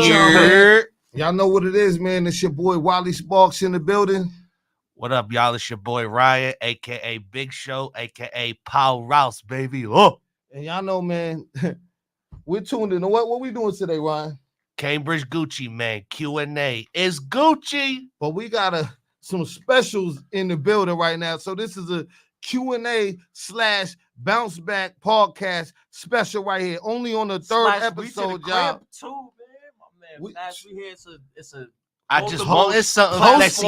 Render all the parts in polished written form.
man. Y'all know what it is, man. It's your boy Wally Sparks in the building. What up, y'all? It's your boy Ryan, a.k.a. Big Show, a.k.a. Paul Rouse, baby. Oh. And y'all know, man, we're tuned in. What we doing today, Ryan? Cambridge Gucci, man. Q&A. It's Gucci. But we got some specials in the building right now. So this is a Q&A / bounce back podcast special right here. Only on the third episode, y'all. Too, man. My man, we here. It's a I just hope it's something host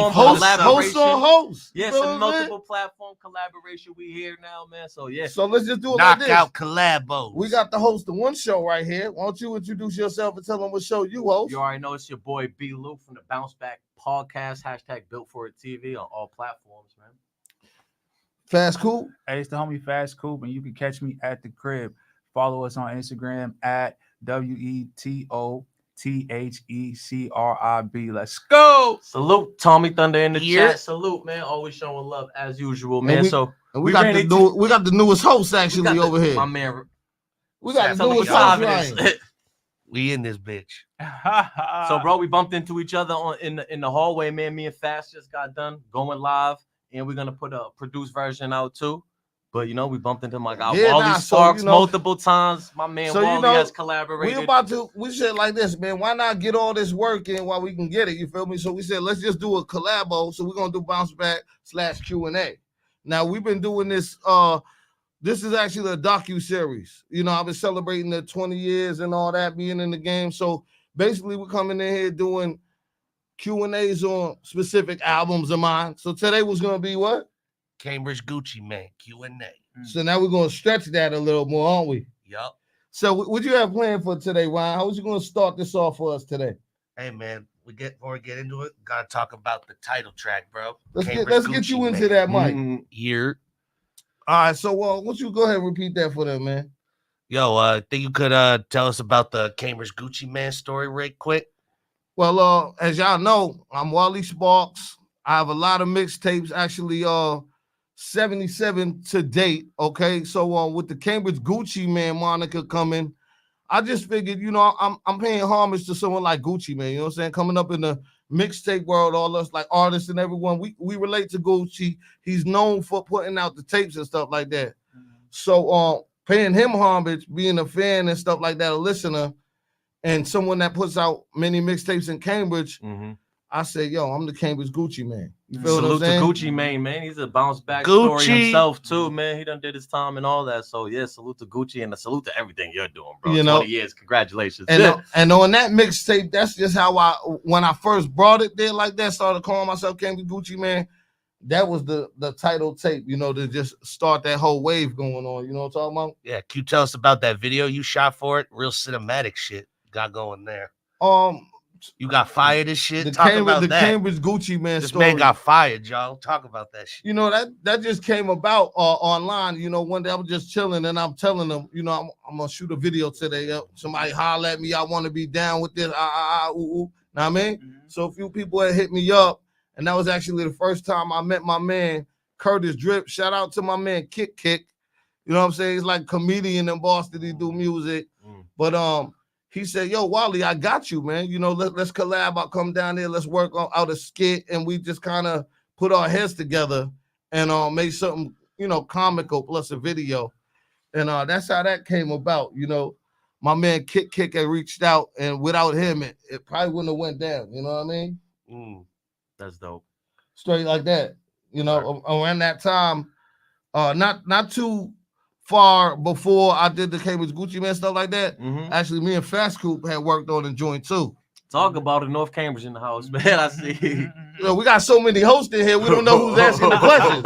on host. Yes, a multiple platform collaboration. We here now, man. So yeah. So let's just do it like this. Knockout collabos. We got the host of one show right here. Why don't you introduce yourself and tell them what show you host? You already know it's your boy B. Lou from the Bounce Back Podcast. # Built For It TV on all platforms, man. Fast Coop. Hey, it's the homie Fast Coop, and you can catch me at the crib. Follow us on Instagram at WETOTHECRIB. Let's go. Salute Tommy Thunder in the chat. Salute, man. Always showing love as usual, man. We got the newest host actually over here. My man. We got the newest host, Ryan. We in this bitch. So, bro, we bumped into each other in the hallway, man. Me and Fast just got done going live, and we're gonna put a produced version out too. But we bumped into my guy Wally Sparks multiple times. My man Wally has collaborated. We said like this, man. Why not get all this work in while we can get it? You feel me? So we said let's just do a collabo. So we're gonna do bounce back / Q&A. Now we've been doing this. This is actually a docu-series. I've been celebrating the 20 years and all that being in the game. So basically we're coming in here doing Q&As on specific albums of mine. So today was gonna be what? Cambridge Gucci, man. Q&A. So now we're going to stretch that a little more, aren't we? Yup. So what you have planned for today, Ryan? How was you going to start this off for us today? Hey, man, before we get into it, got to talk about the title track, bro. Let's get you into that, Mike. Here. All right, so why don't you go ahead and repeat that for them, man? Yo, think you could tell us about the Cambridge Gucci Man story right quick? Well, as y'all know, I'm Wally Sparks. I have a lot of mixtapes, actually, 77 to date. Okay, so with the Cambridge Gucci Man moniker coming, I just figured, I'm paying homage to someone like Gucci Man. You know what I'm saying? Coming up in the mixtape world, all us like artists and everyone, we relate to Gucci. He's known for putting out the tapes and stuff like that. So paying him homage, being a fan and stuff like that, a listener, and someone that puts out many mixtapes in Cambridge. I say, yo, I'm the Cambridge Gucci Man. You feel Salute what I'm saying? to Gucci Man, man. He's a bounce back story himself too, man. He done did his time and all that. So yeah, salute to Gucci and a salute to everything you're doing, bro. 20 years, congratulations. And on that mixtape, that's just how when I first brought it there like that, started calling myself Cambridge Gucci Man. That was the title tape, to just start that whole wave going on. You know what I'm talking about? Yeah, can you tell us about that video you shot for it? Real cinematic shit got going there. You got fired and shit. Cambridge Gucci Man this story. Man got fired, y'all. Talk about that shit. That just came about online. One day I was just chilling and I'm telling them, I'm gonna shoot a video today. Somebody holler at me. I want to be down with this. Know what I mean? So a few people had hit me up, and that was actually the first time I met my man Curtis Drip. Shout out to my man Kick. You know what I'm saying? He's like a comedian in Boston. He do music, but he said, yo, Wally, I got you, man. Let's collab. I'll come down there. Let's work out a skit. And we just kind of put our heads together and make something, comical plus a video. And that's how that came about. My man Kick had reached out, and without him, it probably wouldn't have went down. You know what I mean? That's dope. Straight like that. Around that time, not too far before I did the Cambridge Gucci Man stuff like that. Actually, me and Fast Coop had worked on the joint too. Talk about it, North Cambridge in the house, man. I see. We got so many hosts in here, we don't know who's asking the questions.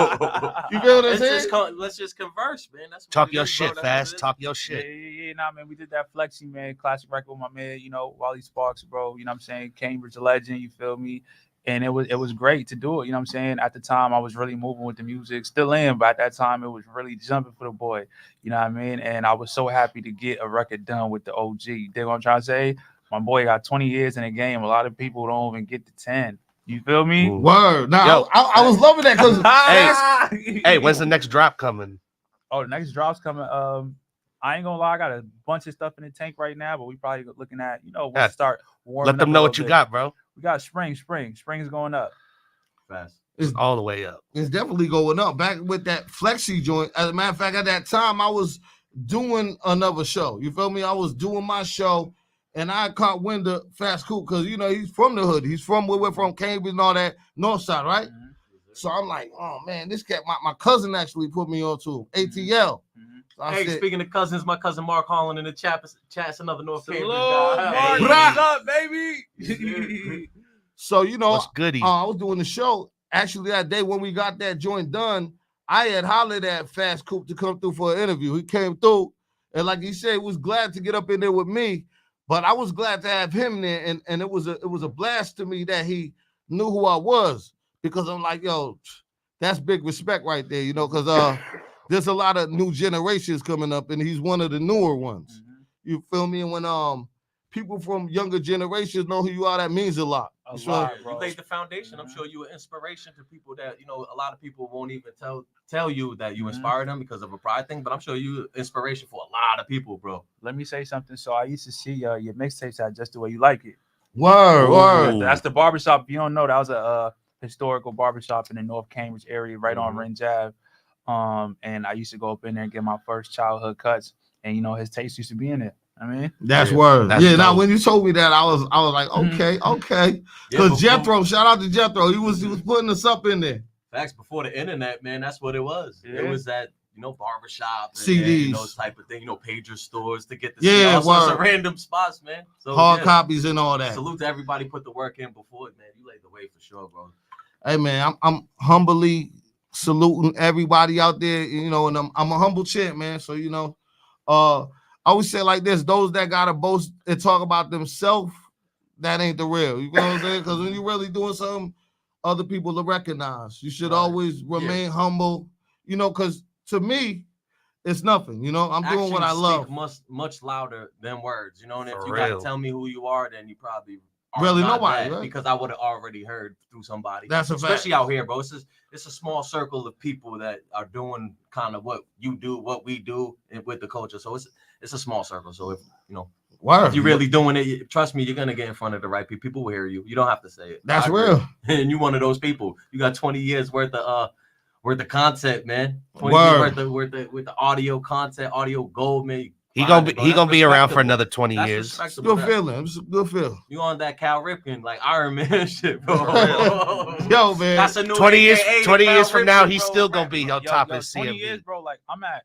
You feel what I'm saying? Let's just converse, man. That's talk your shit, Fast. Talk your shit. Yeah, nah, man. We did that Flexi, man. Classic record with my man, Wally Sparks, bro. You know what I'm saying? Cambridge legend, you feel me? And it was great to do it. You know what I'm saying? At the time, I was really moving with the music, still in, but at that time, it was really jumping for the boy. You know what I mean? And I was so happy to get a record done with the OG. You dig what I'm trying to say? My boy got 20 years in the game. A lot of people don't even get to 10. You feel me? Word. Now, I was loving that because hey, when's the next drop coming? Oh, the next drop's coming. I ain't gonna lie, I got a bunch of stuff in the tank right now, but we probably looking at, we'll start warming Let them up know what you got, bro. We got spring is going up. Fast. It's all the way up. It's definitely going up. Back with that flexi joint. As a matter of fact, at that time, I was doing another show. You feel me? I was doing my show, and I caught wind of Fast Coop because, he's from the hood. He's from where we're from, Cambridge and all that, north side, right? Mm-hmm. So I'm like, oh, man, this cat, my cousin actually put me on to him, ATL. Mm-hmm. So hey, speaking of cousins, my cousin Mark Holland in the chat's another North Cambridge guy. Mark, what's up, baby? So, what's goody? I was doing the show. Actually, that day when we got that joint done, I had hollered at Fast Coop to come through for an interview. He came through, and like he said, was glad to get up in there with me. But I was glad to have him there, and it was a blast to me that he knew who I was, because I'm like, yo, that's big respect right there, because there's a lot of new generations coming up, and he's one of the newer ones. Mm-hmm. You feel me? And when people from younger generations know who you are, that means a lot. You laid the foundation. I'm sure you were inspiration to people that, a lot of people won't even tell you that you inspired them because of a pride thing, but I'm sure you inspiration for a lot of people, bro. Let me say something. So I used to see your mixtapes at Just the Way You Like It. Word. That's the barbershop. If you don't know, that was a historical barbershop in the North Cambridge area, right on Ringe Ave. And I used to go up in there and get my first childhood cuts, and his taste used to be in it. I mean, that's word. Now when you told me that, I was like, okay. Because Jethro, shout out to Jethro, he was putting us up in there. Facts, before the internet, man, that's what it was. Yeah. It was that barbershop, CDs, and, type of thing. Pager stores to get the CDs. Also, random spots, man. So hard copies and all that. Salute to everybody put the work in before it, man. You laid the way for sure, bro. Hey, man, I'm humbly saluting everybody out there, and I'm a humble champ, man. So I always say like this: those that gotta boast and talk about themselves, that ain't the real. You know what I'm saying? Because when you're really doing something, other people will recognize. You should always remain humble. Because to me, it's nothing. I'm doing what I love. Much louder than words. And if you gotta tell me who you are, then you probably really nobody, right? Because I would have already heard through somebody. That's a fact. Especially out here, bro. It's a small circle of people that are doing kind of what you do, what we do, and with the culture. So it's a small circle. So if if you're really doing it, trust me, you're gonna get in front of the right people. People will hear you. You don't have to say it. That's real. And you one of those people. You got 20 years worth of content, man. 20 years worth the audio content, audio gold, man. He gonna be around for another 20 years. It's a good feeling. It's a good feeling. You on that Cal Ripken, like Iron Man shit, bro. Yo, man. That's a new 20 years from now, he's still gonna be on top of 20 years, bro. Like I'm at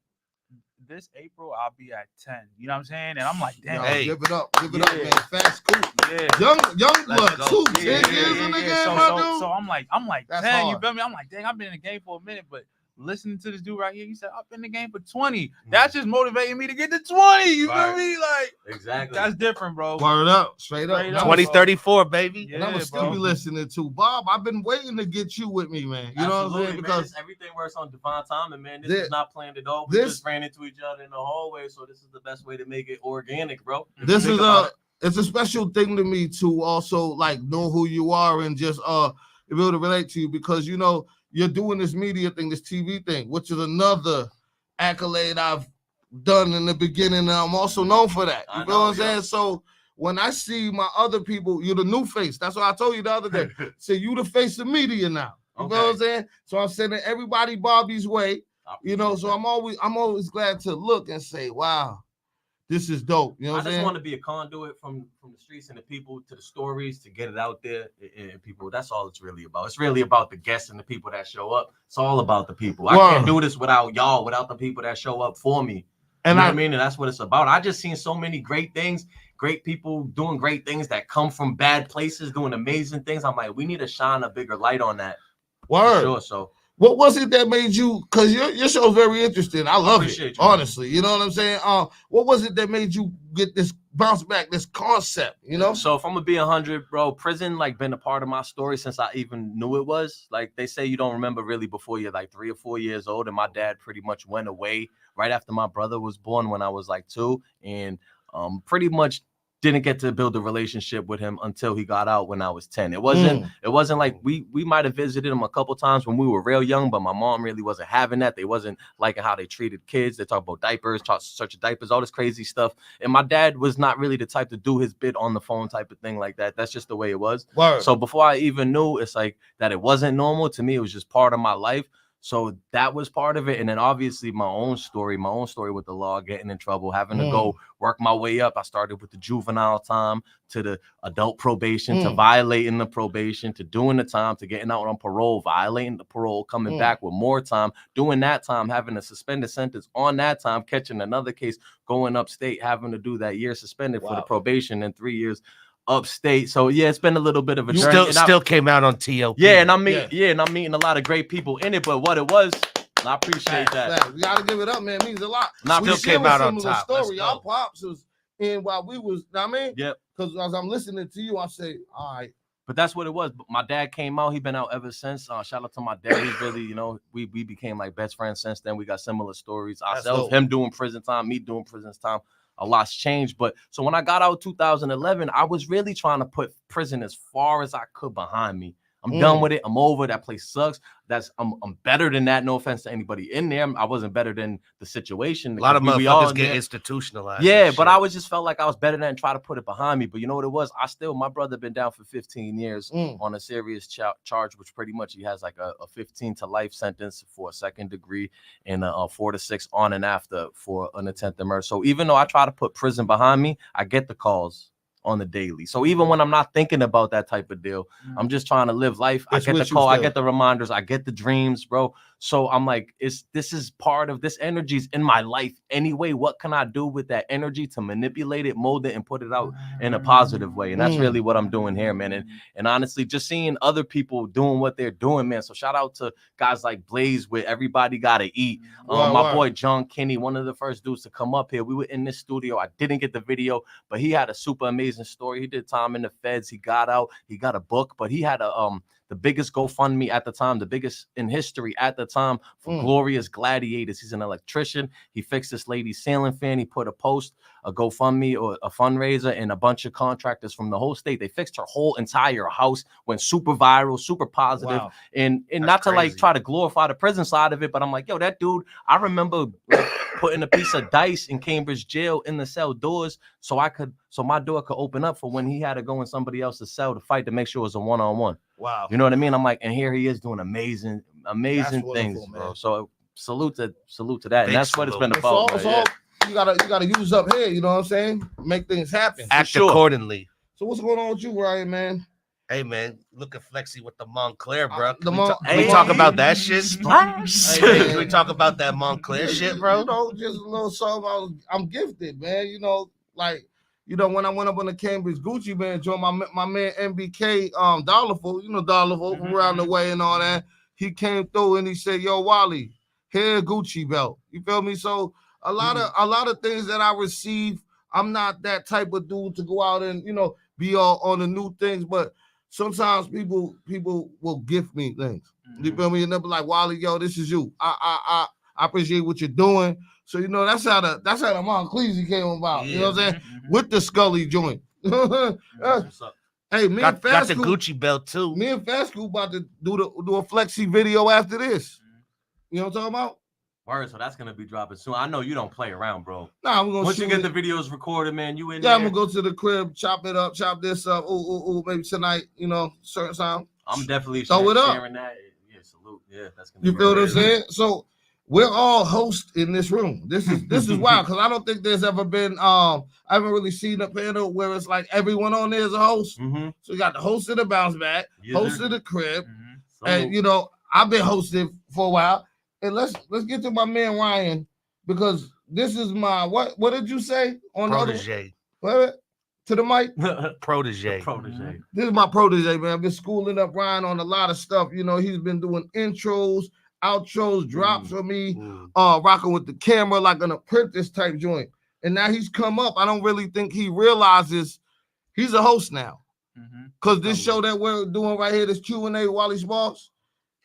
this April, I'll be at 10. You know what I'm saying? And I'm like, damn. Hey, give it up, man. Fast Coop. Yeah. Young blood too. 10 years in the game, my dude. So I'm like 10. You feel me? I'm like, dang, I've been in the game for a minute, but listening to this dude right here, he said, I've been in the game for 20. That's just motivating me to get to 20. You feel me? Like, exactly. That's different, bro. Word up. Straight up. 2034, baby. Yeah, and I'm going to still be listening to. Bob, I've been waiting to get you with me, man. You know what I'm saying? Because everything works on divine timing, man. This is not planned at all. We just ran into each other in the hallway, so this is the best way to make it organic, bro. It's a special thing to me to also, like, know who you are and just be able to relate to you, because, you're doing this media thing, this TV thing, which is another accolade I've done in the beginning, and I'm also known for that. You know what I'm saying? So when I see my other people, you're the new face. That's what I told you the other day. So you the face of media now. You know what I'm saying? So I'm sending everybody Bobby's way. So I'm always glad to look and say, wow, this is dope. You know what I'm saying? I just want to be a conduit from the streets and the people to the stories to get it out there and people. That's all it's really about. It's really about the guests and the people that show up. It's all about the people. I can't do this without y'all, without the people that show up for me. You know what I mean? And that's what it's about. I just seen so many great things, great people doing great things that come from bad places, doing amazing things. I'm like, we need to shine a bigger light on that. Word. For sure. So what was it that made you, because your show is very interesting. I love it, honestly. You know what I'm saying? What was it that made you get this bounce back, this concept, So if I'm going to be 100, bro, prison, like, been a part of my story since I even knew it was. Like, they say you don't remember really before you're, like, 3 or 4 years old. And my dad pretty much went away right after my brother was born when I was, like, 2. And pretty much didn't get to build a relationship with him until he got out when I was 10. It wasn't like we might have visited him a couple times when we were real young, but my mom really wasn't having that. They wasn't liking how they treated kids. They talk about diapers, search of diapers, all this crazy stuff. And my dad was not really the type to do his bit on the phone type of thing like that. That's just the way it was. Word. So before I even knew it's like that it wasn't normal, to me, it was just part of my life. So that was part of it. And then obviously my own story with the law, getting in trouble, having to go work my way up. I started with the juvenile time to the adult probation, to violating the probation, to doing the time, to getting out on parole, violating the parole, coming back with more time, doing that time, having a suspended sentence on that time, catching another case, going upstate, having to do that year suspended for the probation and 3 years upstate. So yeah, it's been a little bit of a journey. Still came out on TOP. Yeah, and I'm meeting a lot of great people in it. But what it was, I appreciate that. We gotta give it up, man. It means a lot. Still came out on top. Story. Our pops was in while we was. I mean, yep. Because as I'm listening to you, I say, all right. But that's what it was. But my dad came out. He been out ever since. Shout out to my dad. He's really, you know, we became like best friends since then. We got similar stories ourselves. Him doing prison time, me doing prison time. A lot's changed. But so when I got out 2011, I was really trying to put prison as far as I could behind me. I'm done with it. I'm over. That place sucks. I'm better than that. No offense to anybody in there. I wasn't better than the situation. A lot of motherfuckers get institutionalized. Yeah, but I just felt like I was better than that and try to put it behind me. But you know what it was? My brother been down for 15 years on a serious charge, which pretty much he has like a 15 to life sentence for a second degree and a 4 to 6 on and after for an attempted murder. So even though I try to put prison behind me, I get the calls on the daily. So even when I'm not thinking about that type of deal, I'm just trying to live life. I get the call, I get the reminders, I get the dreams, bro. So I'm like, this is part of this energy's in my life anyway. What can I do with that energy to manipulate it, mold it, and put it out in a positive way? And that's really what I'm doing here, man. And honestly, just seeing other people doing what they're doing, man. So shout out to guys like Blaze with Everybody Gotta Eat. My boy John Kinney, one of the first dudes to come up here. We were in this studio. I didn't get the video, but he had a super amazing story. He did time in the feds. He got out. He got a book, but he had the biggest GoFundMe at the time, the biggest in history at the time for Glorious Gladiators. He's an electrician. He fixed this lady's ceiling fan. He put a GoFundMe or a fundraiser, and a bunch of contractors from the whole state. They fixed her whole entire house, went super viral, super positive. Wow. And not to like try to glorify the prison side of it, but I'm like, yo, that dude, I remember like, putting a piece of dice in Cambridge jail in the cell doors so my door could open up for when he had to go in somebody else's cell to fight to make sure it was a one-on-one. Wow. You know what I mean? I'm like, and here he is doing amazing things, bro. So salute to that. And that's what it's been about. You gotta use up here, you know what I'm saying? Make things happen. Act accordingly. So what's going on with you, Ryan, man? Hey man, look at Flexi with the Montclair, bro. We talk about that shit? Can we talk about that Montclair shit, bro? You know, just a little something. I'm gifted, man. You know, like, you know, when I went up on the Cambridge Gucci man, joined my man MBK, Dollarful, you know, Dollarful from around the way and all that. He came through and he said, "Yo, Wally, here Gucci belt." You feel me? So a lot of things that I receive, I'm not that type of dude to go out and, you know, be all on the new things, but sometimes people will gift me things. You feel me? And they'll be like, "Wally, yo, this is you. I appreciate what you're doing." So, you know, that's how the Montclair came about. You know what I'm saying? With the Scully joint. Hey, me got the School, Gucci belt too. Me and Fast School about to do a Flexi video after this. You know what I'm talking about? Word, so that's gonna be dropping soon. I know you don't play around, bro. Nah, I'm gonna once you get the videos recorded, man, you in there. Yeah, I'm gonna go to the crib, chop it up, chop this up. Maybe tonight, you know, certain time. I'm definitely throw it up. Sharing that. Yeah, salute. Yeah, that's gonna be You feel what I'm saying? So we're all hosts in this room. This is wild because I don't think there's ever been I haven't really seen a panel where it's like everyone on there is a host. So you got the host of the bounce back, host of the crib, and you know, I've been hosting for a while. And let's get to my man Ryan, because this is my what did you say on protege? What to the mic? Protege. This is my protege, man. I've been schooling up Ryan on a lot of stuff. You know, he's been doing intros, outros, drops for me, rocking with the camera like an apprentice type joint. And now he's come up. I don't really think he realizes he's a host now. Because this show that we're doing right here, this Q&A, Wally Sparks,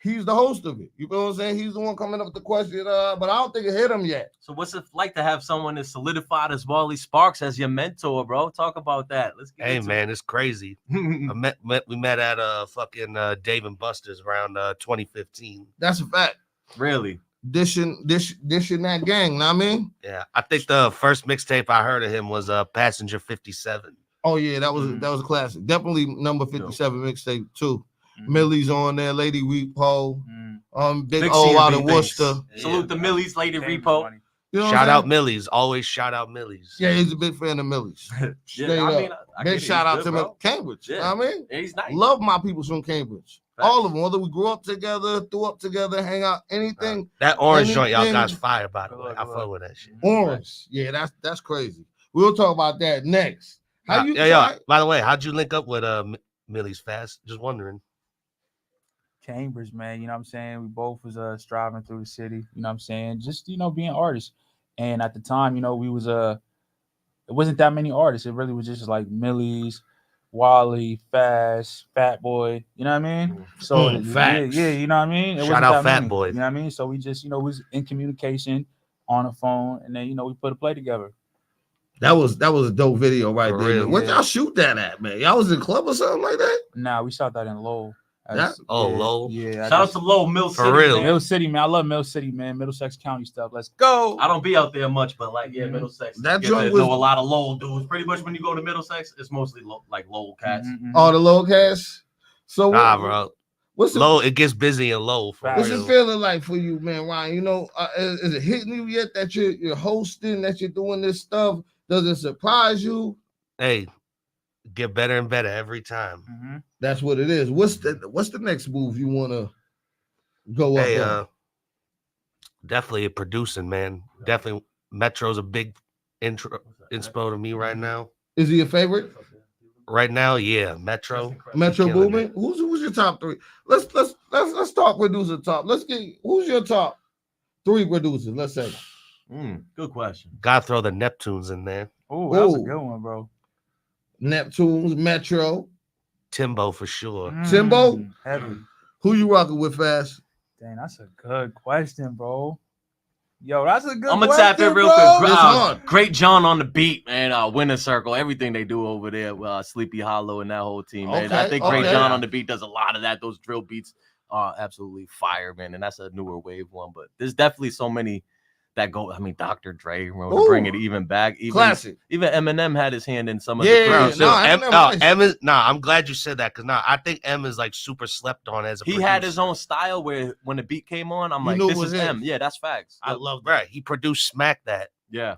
He's the host of it. You know what I'm saying? He's the one coming up with the question, but I don't think it hit him yet. So what's it like to have someone as solidified as Wally Sparks as your mentor, bro? Talk about that. Let's get Hey into man, it's crazy. We met at fucking Dave and Buster's around 2015. That's a fact. Really? Dishing that gang, know what I mean? Yeah, I think the first mixtape I heard of him was Passenger 57. Oh yeah, that was a classic. Definitely number 57 mixtape too. Millie's on there, Lady Repo, Big O out of Worcester. Salute the Millie's, Lady Repo. You know shout out Millie's, always shout out Millie's. Yeah, he's a big fan of Millie's. Big shout out to Cambridge. Yeah. You know what I mean? Yeah, he's nice. Love my people from Cambridge. Facts. All of them, whether we grew up together, threw up together, hang out, anything. That orange joint, y'all guys fire, by the way. I fuck with that shit. Orange. Yeah, that's crazy. We'll talk about that next. By the way, how'd you link up with Millie's Fast? Just wondering. Cambridge, man, you know what I'm saying? We both was striving through the city, you know what I'm saying? Just, being artists. And at the time, we was it wasn't that many artists. It really was just like Millie's, Wally, Fast, Fat Boy, you know what I mean? So yeah, you know what I mean? Shout out Fat Boy. You know what I mean? So we just, was in communication on the phone, and then we put a play together. That was a dope video right there. Real, where'd y'all shoot that at, man? Y'all was in the club or something like that? Nah, we shot that in Lowell. Lowell. Yeah. Shout out to Lowell, Mill City. For real. Man. Mill City, man. I love Mill City, man. Middlesex County stuff. Let's go. I don't be out there much, but Middlesex. That joint was know a lot of Lowell dudes. Pretty much when you go to Middlesex, it's mostly like Lowell cats. Oh, the Lowell cats. So bro. Lowell, it gets busy in Lowell. What's it feeling like for you, man, Ryan? Is it hitting you yet that you're hosting, that you're doing this stuff? Does it surprise you? Hey, get better and better every time. That's what it is. What's the next move you want to go up on? Definitely producing, man. Definitely Metro's a big inspo to me right now. Is he your favorite? Right now, yeah. Metro Boomin. Who's your top three? Let's talk producer top. Who's your top three producers? Let's say. Good question. Gotta throw the Neptunes in there. Oh, that was a good one, bro. Neptunes, Metro, Timbo for sure. Timbo, heavy. Who you rocking with, Fast? Dang, that's a good question, bro. Yo, that's a good. I'm gonna tap it real quick. Great John on the beat, man. Winner Circle, everything they do over there. Sleepy Hollow and that whole team, man. I think Great John on the beat does a lot of that. Those drill beats are absolutely fire, man. And that's a newer wave one, but there's definitely so many that go. I mean, Dr. Dre, to bring it even back. Classic. Even Eminem had his hand in some of the. I'm glad you said that because I think M is like super slept on as a producer. He had his own style where when the beat came on, I'm like, this is M. Yeah, that's facts. I love that. Right. He produced Smack That. Yeah.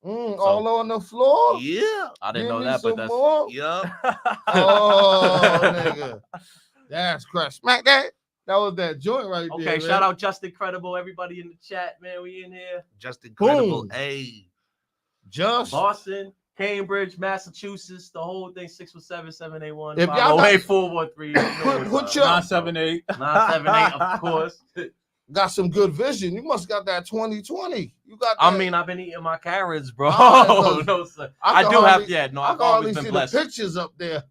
All on the floor? Yeah. I didn't know that, but that's yeah. Oh, nigga. That's crazy. Smack That. That was that joint right there. Okay, shout out Just Incredible, everybody in the chat, man. We in here. Just Incredible. Hey. Just Boston, Cambridge, Massachusetts, the whole thing, 617-781. If y'all 8-413. Put your 978. 978, of course. Got some good vision. You must got that 2020. You got that. I mean, I've been eating my carrots, bro. No, sir. I've always been blessed. The pictures up there.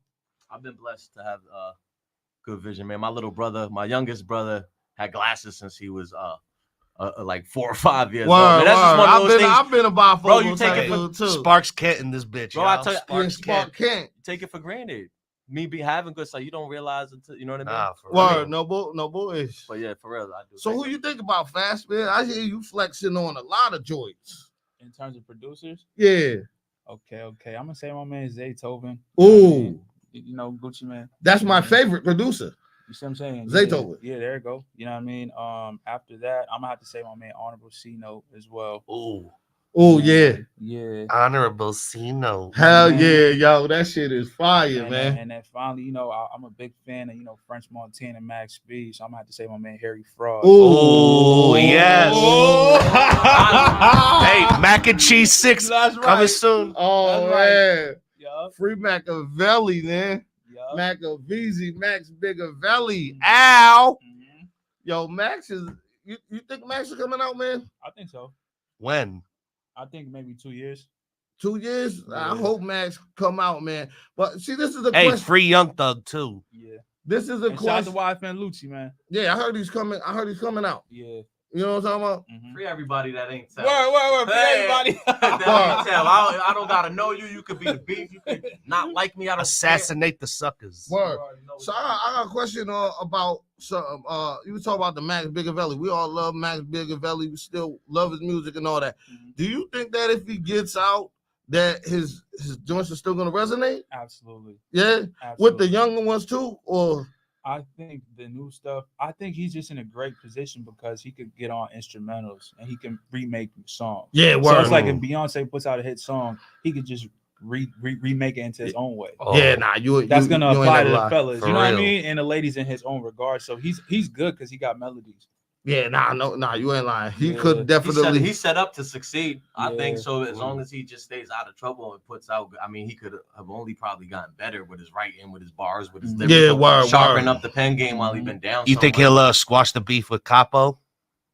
I've been blessed to have good vision, man. My little brother, my youngest brother, had glasses since he was like 4 or 5 years old. Man, that's just one of those things. I've been about bro. You take it for Sparks Kent in this bitch. Bro, I tell you, Sparks Kent. Take it for granted. Me be having good stuff, you don't realize until you know what I mean. Nah, Word, no boys. But yeah, for real, I do. So who you think about, Fast, man? I hear you flexing on a lot of joints. In terms of producers? Yeah. Okay. I'm gonna say my man Zaytoven. Ooh. Gucci Man. That's my favorite producer. You see what I'm saying? Zaytoven. Yeah, there you go. You know what I mean? After that, I'm gonna have to say my man Honorable C Note as well. Oh yeah. Yeah. Honorable C Note. Hell yeah, yo. That shit is fire, man. And then finally, I'm a big fan of, French Montana and Max B. So I'm gonna have to say my man Harry Fraud. Oh yes. Hey, Mac and Cheese 6 coming soon. Oh That's man. Right. Yep. Free Machiavelli, man. Yep. Machiavelli, Max Bigavelli. Ow. Mm-hmm. Yo, Max is you think Max is coming out, man? I think so. When? I think maybe 2 years. 2 years? Yeah. I hope Max come out, man. But see, this is the question. Hey, free Young Thug too. Yeah. This is a and shout out to question. YFN Lucci, man. Yeah, I heard he's coming out. Yeah. You know what I'm talking about? Mm-hmm. Free everybody that ain't tell. Word. Free everybody. that ain't tell. I don't gotta know you. You could be the beef. You could not like me. I don't assassinate the suckers. Word. So I got a question about something. You was talking about the Max Bigavelli. We all love Max Bigavelli. We still love his music and all that. Mm-hmm. Do you think that if he gets out, that his joints are still gonna resonate? Absolutely. Yeah. Absolutely. With the younger ones too, or? I think the new stuff, I think he's just in a great position because he could get on instrumentals and he can remake songs. Yeah, so it's like if Beyonce puts out a hit song, he could just remake it into his own way. Yeah, that's gonna apply to the fellas. You know real. What I mean? And the ladies in his own regard. So he's good because he got melodies. Yeah, you ain't lying. He could definitely. He's set up to succeed. I think so. As long as he just stays out of trouble and puts out, I mean, he could have only probably gotten better with his writing, with his bars, with his lyrics. Yeah, sharpen up the pen game while he's been down. You think he'll squash the beef with Capo?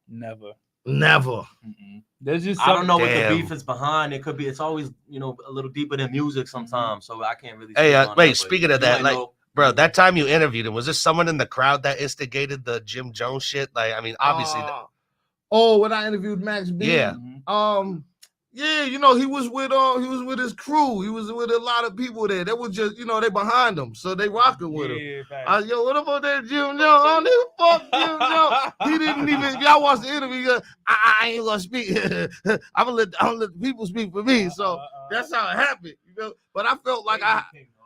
Never. Mm-mm. There's just I don't know what the beef is behind. It could be. It's always a little deeper than music sometimes. So I can't really. Hey, wait. Speaking of that, bro, that time you interviewed him, was there someone in the crowd that instigated the Jim Jones shit? Like, I mean, obviously. When I interviewed Max B. Yeah. Yeah, he was with his crew. He was with a lot of people there. That was just, they behind him, so they rocking with him. Yo, what about that Jim Jones? I don't even fuck Jim Jones. He didn't even. Y'all watch the interview. He goes, I ain't gonna speak. I'm gonna let the people speak for me. So that's how it happened. But I felt like I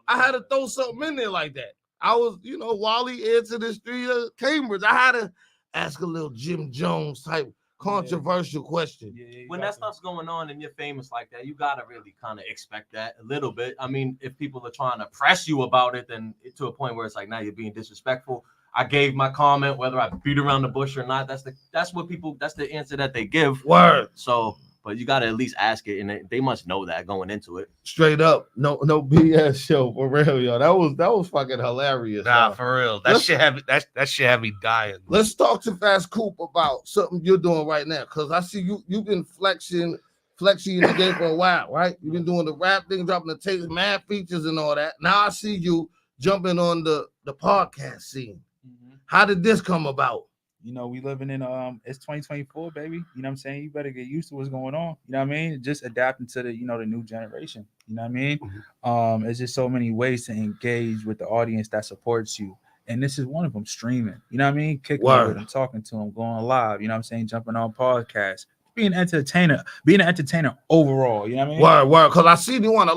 had to throw something in there like that. I was, Wally answered the street of Cambridge. I had to ask a little Jim Jones type controversial question. When that stuff's going on and you're famous like that, you gotta really kind of expect that a little bit. I mean, if people are trying to press you about it, then to a point where it's like, now you're being disrespectful. I gave my comment, whether I beat around the bush or not. That's the answer that they give. Word. So, but you gotta at least ask it, and they must know that going into it. Straight up, no BS show for real, yo. That was fucking hilarious. Nah, for real. That shit had me dying. Let's talk to Fast Coop about something you're doing right now, because I see you've been flexing in the game for a while, right? You've been doing the rap thing, dropping the tapes, mad features and all that. Now I see you jumping on the podcast scene. Mm-hmm. How did this come about? We living in it's 2024, baby. You know what I'm saying? You better get used to what's going on. You know what I mean? Just adapting to the the new generation. You know what I mean? Mm-hmm. There's just so many ways to engage with the audience that supports you. And this is one of them, streaming. You know what I mean? Kicking with them, talking to them, going live, you know what I'm saying? Jumping on podcasts, being an entertainer overall. You know what I mean? Word. Because I see you on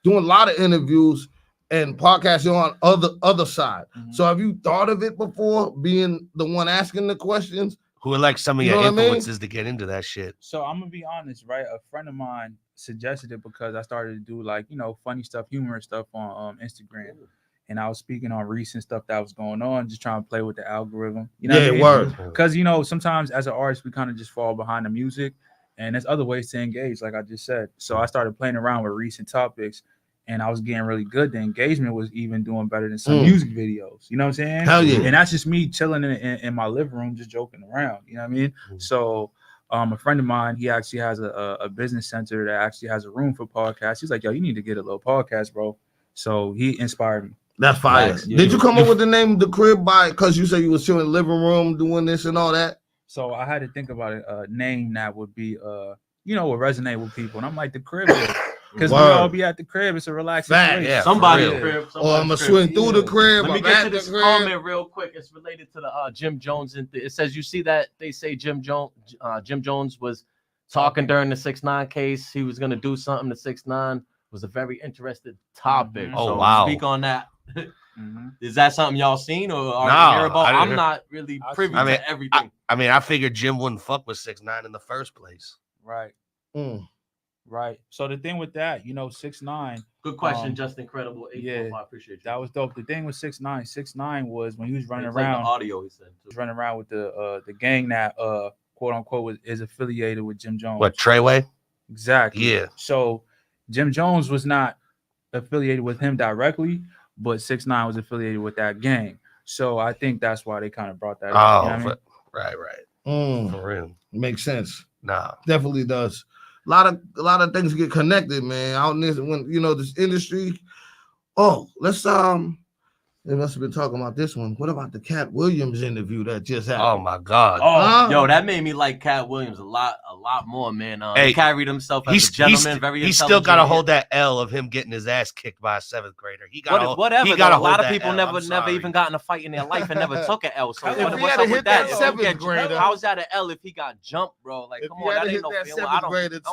doing a lot of interviews and podcasting on other side. Mm-hmm. So have you thought of it before, being the one asking the questions? Who are like some of your influences to get into that shit? So I'm gonna be honest, right? A friend of mine suggested it because I started to do like funny stuff, humorous stuff on Instagram, and I was speaking on recent stuff that was going on, just trying to play with the algorithm. Word. Because sometimes as an artist we kind of just fall behind the music, and there's other ways to engage, like I just said. So I started playing around with recent topics. And I was getting really good. The engagement was even doing better than some music videos. You know what I'm saying? Hell yeah. And that's just me chilling in my living room, just joking around. You know what I mean? So a friend of mine, he actually has a business center that actually has a room for podcasts. He's like, yo, you need to get a little podcast, bro. So he inspired me. That's fire. Did you come up with the name The Crib because you said you was chilling in the living room doing this and all that? So I had to think about a name that would be, would resonate with people. And I'm like, The Crib. Because we all be at the crib. It's a relaxing place. Yeah, somebody's crib. Or I'm going to swing through the crib. Let me get to this comment real quick. It's related to the Jim Jones. It says, you see that they say Jim Jones was talking during the 6ix9ine case. He was going to do something. The 6ix9ine was a very interesting topic. Oh, so wow. Speak on that. Is that something y'all seen or are you hear about? I'm not really privy to everything. I figured Jim wouldn't fuck with 6ix9ine in the first place. Right. Right. So the thing with that, 6ix9ine. Good question, just incredible. Yeah, I appreciate you. That was dope. The thing with 6ix9ine, 6ix9ine was when he was running around. The audio, he said. He was running around with the gang that quote unquote is affiliated with Jim Jones. What, Treyway? Exactly. Yeah. So Jim Jones was not affiliated with him directly, but 6ix9ine was affiliated with that gang. So I think that's why they kind of brought that up. You know right. For real. Makes sense. Nah. Definitely does. A lot of things get connected, man. Out in this, when this industry. Oh, let's They must have been talking about this one. What about the Cat Williams interview that just happened? Oh my God. Oh, yo, that made me like Cat Williams a lot more, man. He carried himself as a gentleman, very intelligent. He still got to hold that L of him getting his ass kicked by a 7th grader. He got whatever. He got a lot of people never even got in a fight in their life and never took an L. So if he had to hit that 7th grader, how's that an L if he got jumped, bro? Like, come on, that ain't no feeling. I don't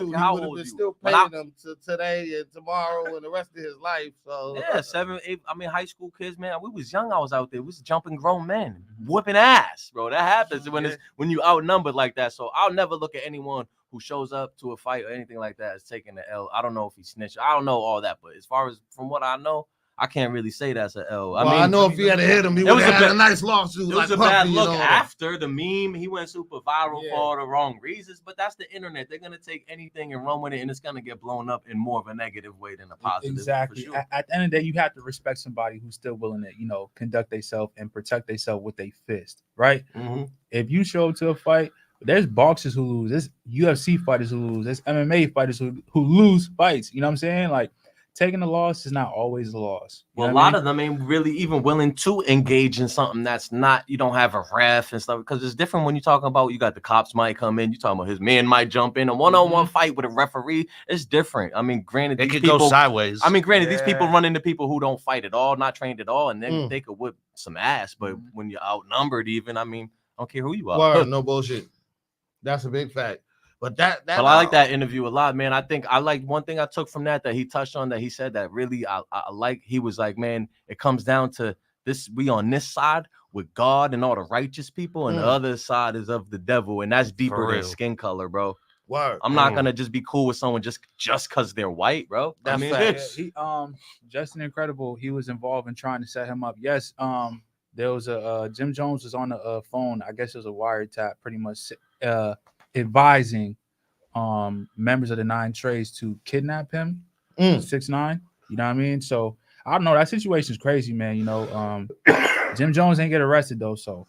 care how old you. Still paying him today and tomorrow and the rest of his life. So yeah, 7, 8. I mean, high school kids, man. We was young. I was out there. We was jumping grown men, whooping ass, bro. That happens when you outnumbered like that. So I'll never look at anyone who shows up to a fight or anything like that as taking the L. I don't know if he snitched. I don't know all that, but as far as from what I know, I can't really say that's an L. I know if he had hit him, he would have had a nice lawsuit. It was a bad look after the meme. He went super viral for all the wrong reasons, but that's the internet. They're gonna take anything and run with it, and it's gonna get blown up in more of a negative way than a positive. Exactly. Sure. At the end of the day, you have to respect somebody who's still willing to, conduct themselves and protect themselves with their fist, right? Mm-hmm. If you show up to a fight, there's boxers who lose, there's UFC fighters who lose, there's MMA fighters who lose fights. You know what I'm saying? Like, taking a loss is not always a loss. Well, a lot of them ain't really even willing to engage in something that's not, you don't have a ref and stuff, because it's different when you're talking about, you got the cops might come in, you're talking about his man might jump in, a one-on-one fight with a referee. It's different. I mean, granted, it could go sideways. I mean, granted, these people run into people who don't fight at all, not trained at all, and then they could whip some ass. But when you're outnumbered, even, I mean, I don't care who you are. Word, no bullshit. That's a big fact. But but I like that interview a lot, man. I think I like one thing I took from that he touched on, that he said that really I like. He was like, man, it comes down to this. We on this side with God and all the righteous people, and the other side is of the devil, and that's deeper than skin color, bro. Word. I'm not gonna just be cool with someone just because they're white, bro. That's Justin Incredible. He was involved in trying to set him up. Yes. There was a Jim Jones was on the phone. I guess it was a wiretap, pretty much advising members of the 9 Trades to kidnap him. 6ix9ine. You know what I mean? So I don't know. That situation is crazy, man. Jim Jones ain't get arrested though, so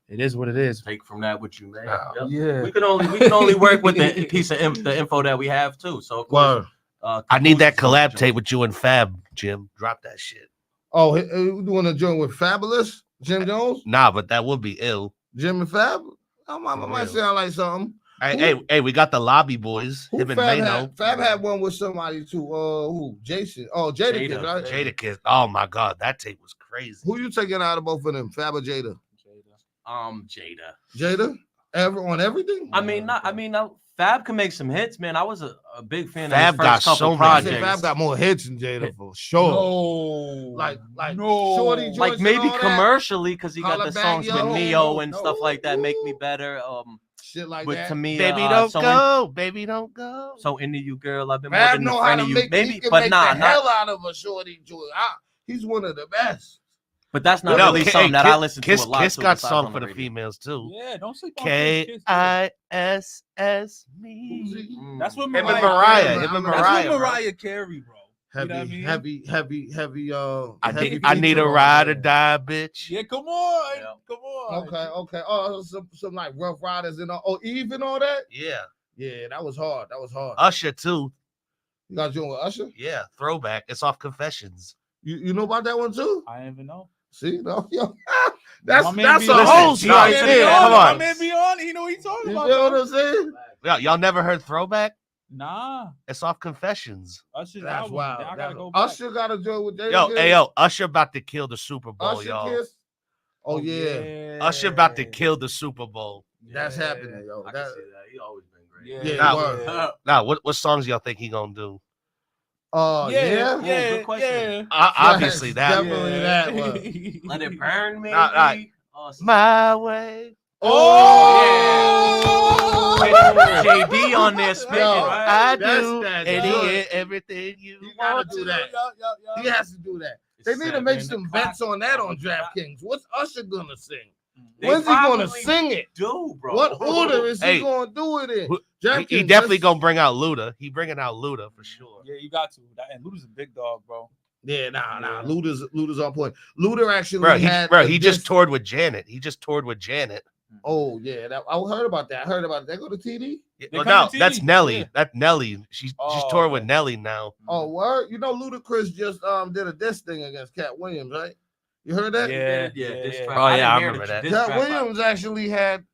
it is what it is. Take from that what you made. Yeah. We can only work with the piece of the info that we have too. So of course, I need that collab tape with you and Fab, Jim. Drop that shit. Oh, you doing a joint with Fabulous Jim Jones? Nah, but that would be ill. Jim and Fab? I might sound like something. Hey, we got the Lobby Boys. Him and Mano. Fab had one with somebody too. Who? Jason. Oh, Jadakiss, right? Jadakiss. Oh my God, that tape was crazy. Who you taking out of both of them? Fab or Jada? Jada. Jada? On everything? Fab can make some hits, man. I was a big fan Fab of his first couple projects. Fab got more hits than Jada for sure. Shorty, like maybe commercially, because he got the songs with Neo and stuff like that. Make Me Better. Shit like but that. To me, baby don't go, baby don't go. So into you, girl. I've been Fab more than a friend of you. Maybe, but nah, hell out of a Shorty. He's one of the best. But that's not really something that I listen to a lot. Kiss got song for the females too. Yeah, don't sleep on Kiss me. That's what Him and Mariah. That's what Mariah Carey, bro. Heavy. I need a ride or die, bitch. Yeah, come on. Okay. Oh, some like Rough Riders and all. Oh, Eve and all that. Yeah, that was hard. Usher too. You got joined with Usher? Yeah, throwback. It's off Confessions. You know about that one too? I didn't even know. See, no, yo, that's a host right there. Come on, my man be on. He know what he's talking about. You know what I'm saying? Y'all never heard Throwback? Nah, it's off Confessions. Usher's that's album. wild. I gotta go back. Usher got a joint with David. Yo, Usher about to kill the Super Bowl, Usher y'all. Kiss? Oh yeah, Usher about to kill the Super Bowl. That's happening, yo. I can see that. He always been great. Yeah. Now, what songs y'all think he gonna do? Good question. Obviously that. Definitely that one. Let It Burn, maybe. My way. JD on there spitting, right? I do everything you want to do that. He has to do that. They need to make some bets on that on DraftKings. What's Usher gonna sing? When's he gonna sing it? Bro. What order is he gonna do it in? He definitely gonna bring out Luda. He bringing out Luda for sure. Yeah, you got to. And Luda's a big dog, bro. Yeah, nah. Luda's on point. Luda actually he just toured with Janet. Oh yeah, I heard about that. They go to TD. No, that's Nelly. Yeah. That's Nelly. She's touring with Nelly now. Oh, word. You know, Ludacris just did a diss thing against Cat Williams, right? You heard that? Yeah. Oh yeah, I remember that. Cat Williams actually had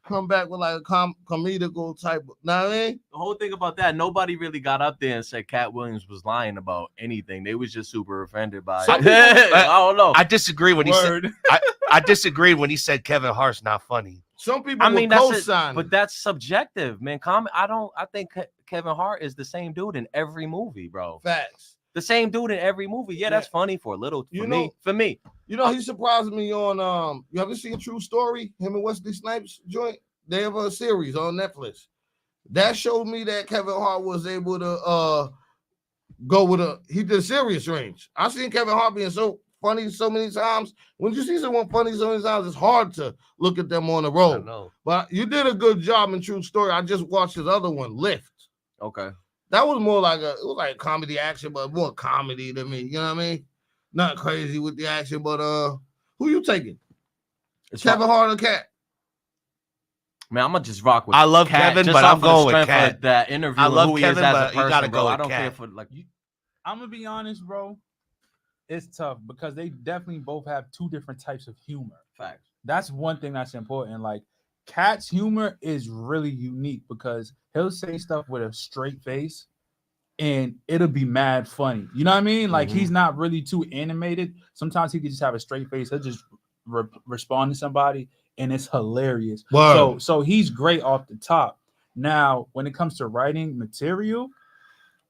come back with like a comedical type. Know what I mean? The whole thing about that, nobody really got up there and said Cat Williams was lying about anything. They was just super offended by it. I don't know. I disagree when he said. I disagree when he said Kevin Hart's not funny. Some people will co-sign, but that's subjective, man. I think Kevin Hart is the same dude in every movie, bro. Facts. The same dude in every movie. Yeah, that's funny for a little. For me. You know, he surprised me on you ever seen True Story? Him and Wesley Snipes joint. They have a series on Netflix. That showed me that Kevin Hart was able to go with he did a serious range. I've seen Kevin Hart being so funny so many times. When you see someone funny so many times, it's hard to look at them on the road. But you did a good job in True Story. I just watched his other one, Lift. Okay. That was more like it was like comedy action, but more comedy to me. You know what I mean? Not crazy with the action, but who you taking? It's Kevin Hart or Cat? Man, I'm gonna just rock with. I love Cat, Kevin, but I'm going with Cat. That interview. I love who he Kevin, is as but a person, you gotta bro. go with I don't Cat. care for like you. I'm gonna be honest, bro. It's tough because they definitely both have two different types of humor. Facts. That's one thing that's important. Like Cat's humor is really unique because he'll say stuff with a straight face and it'll be mad funny. You know what I mean? Like he's not really too animated. Sometimes he can just have a straight face. He'll just respond to somebody and it's hilarious. Wow. So he's great off the top. Now, when it comes to writing material,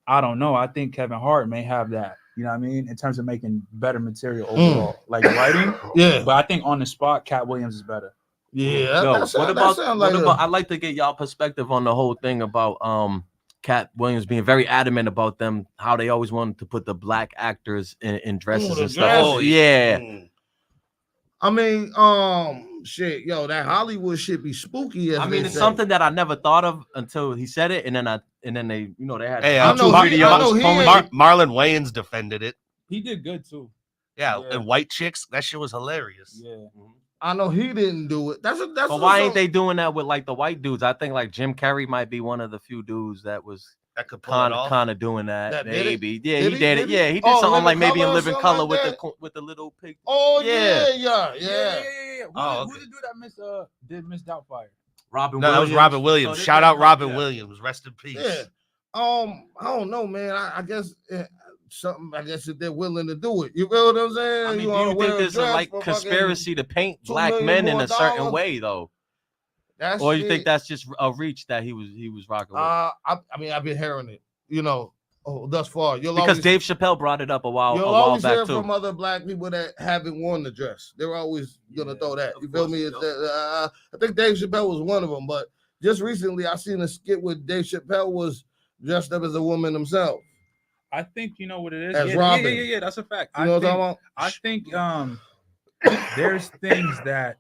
I don't know. I think Kevin Hart may have that. You know what I mean? In terms of making better material overall, like writing. Yeah. But I think on the spot, Cat Williams is better. Yeah. What about I'd like to get y'all perspective on the whole thing about Cat Williams being very adamant about them, how they always wanted to put the black actors in dresses and stuff. Oh, yeah. I mean, shit, yo, that Hollywood shit be spooky. I mean, it's something that I never thought of until he said it, and then they, you know, they had. Hey, videos. Marlon Wayans defended it. He did good too. Yeah, and White Chicks, that shit was hilarious. Yeah. I know he didn't do it. That's. But why ain't they doing that with like the white dudes? I think like Jim Carrey might be one of the few dudes that could kind of doing that. Maybe, yeah, he did it. Yeah, he did something like maybe in Living Color with the little pig. Oh yeah. Who did do that? Miss Doubtfire? Robin. No, that was Robin Williams. Shout out Robin Williams. Rest in peace. Yeah. I don't know, man. I guess something. I guess if they're willing to do it, you feel what I'm saying? I mean, do you think there's a like conspiracy to paint black men in a certain way, though? Or you think that's just a reach that he was rocking with? I mean, I've been hearing it, you know, thus far. Because Dave Chappelle brought it up a while back hear too. From other black people that haven't worn the dress. They're always gonna throw that. You feel me? I think Dave Chappelle was one of them, but just recently I seen a skit where Dave Chappelle was dressed up as a woman himself. I think you know what it is. As Robin. Yeah, that's a fact. You know what I'm talking about? I think there's things that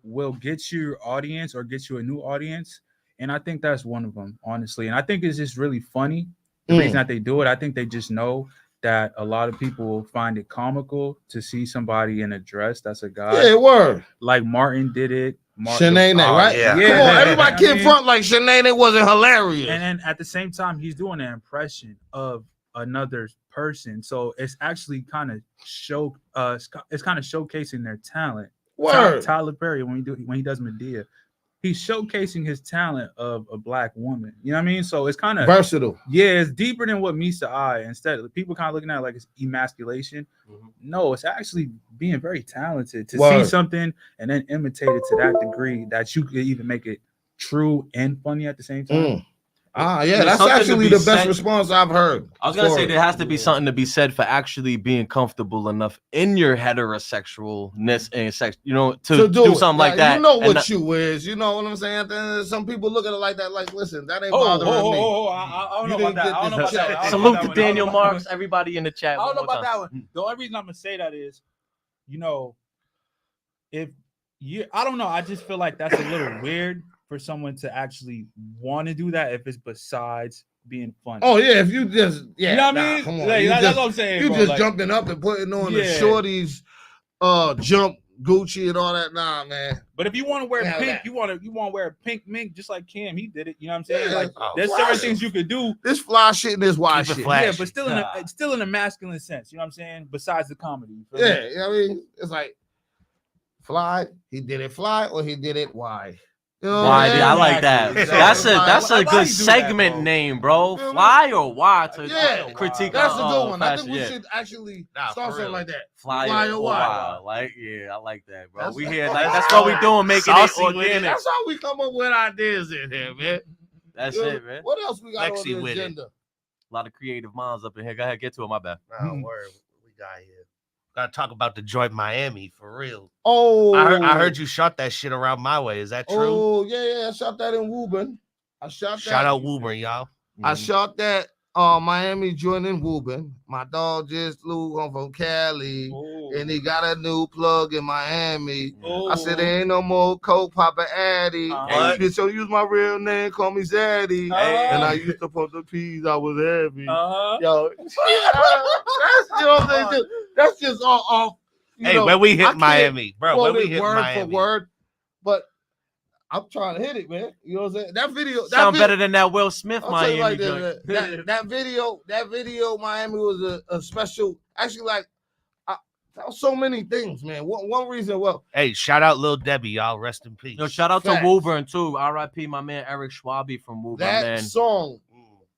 will get your audience or get you a new audience, and I think that's one of them, honestly. And I think it's just really funny. The reason that they do it, I think they just know that a lot of people will find it comical to see somebody in a dress that's a guy. Yeah, word. Like Martin did it. Shanae, right? Yeah. Come on, everybody can't front like Shanae wasn't hilarious. And then at the same time, he's doing an impression of another person, so it's actually kind of showcasing their talent. Word. Tyler Perry when he does Medea, he's showcasing his talent of a black woman. You know what I mean? So it's kind of versatile. Yeah, it's deeper than what meets the eye. Instead, people kind of looking at it like it's emasculation. No, it's actually being very talented to see something and then imitate it to that degree that you could even make it true and funny at the same time. Yeah, that's actually the best response I've heard. I was gonna say there has to be something to be said for actually being comfortable enough in your heterosexualness and sex, you know, to do something like that. You know what you is, you know what I'm saying? Some people look at it like that, like, listen, that ain't bothering me. I don't know about that. Salute to Daniel Marks, everybody in the chat. I don't know about that one. The only reason I'm gonna say that is, you know, I don't know. I just feel like that's a little weird for someone to actually want to do that if it's besides being funny. Oh yeah, if you just you know what I mean? Come on, like, that's what I'm saying. You bro. just jumping up and putting on the shorties jump Gucci and all that. Nah, man. But if you want to wear Yeah, pink, that. you want to wear a pink mink just like Cam, he did it. You know what I'm saying? Yeah. Like Oh, there's flash. certain things you could do. This fly shit and this wide Keep it shit. flashy. Yeah, but still in a masculine sense. You know what I'm saying? Besides the comedy. You feel me? Yeah, you know what I mean? It's like fly, he did it fly or he did it wide. You know what Why? I'm saying? I like that. Exactly. That's Why a you good do that, segment bro? name, bro. Feel me? Fly or why to Yeah, critique. That's a good one. I fashion, think we yeah. should actually Nah, start for something real. like that. Fly or why? why. Like, yeah, I like that, bro. That's- We here, that's like that's how- what we doing, making Saucy it with it. organic. That's how we come up with ideas in here, man. That's You know, it, man. What else we got Lexi on with the it. agenda? A lot of creative minds up in here. Go ahead, get to it. My bad. Nah, word. We got here. Gotta talk about the joint Miami for real. Oh, I heard you shot that shit around my way. Is that true? Oh, yeah. I shot that in Woburn. Shout out Woburn, y'all. I shot that Miami joint in Woburn. My dog just flew home from Cali, and he got a new plug in Miami. I said, there ain't no more Coke Papa Addy. Uh-huh. Bitch, don't use my real name, call me Zaddy. And I used to pump the peas, I was heavy. Yo, that's, you know what I'm saying? That's just all off. Hey, when we hit Miami, bro, when we hit word Miami. for word, but I'm trying to hit it, man. You know what I'm saying? That video Sound better than that Will Smith I'll tell you Miami like joint. that video, Miami was a special. Actually, like, that was so many things, man. One reason, well, Hey, shout out Lil Debbie, y'all. Rest in peace. Yo, shout out Facts. to Woburn too. R.I.P. my man Eric Schwabe from Woburn, that man. song,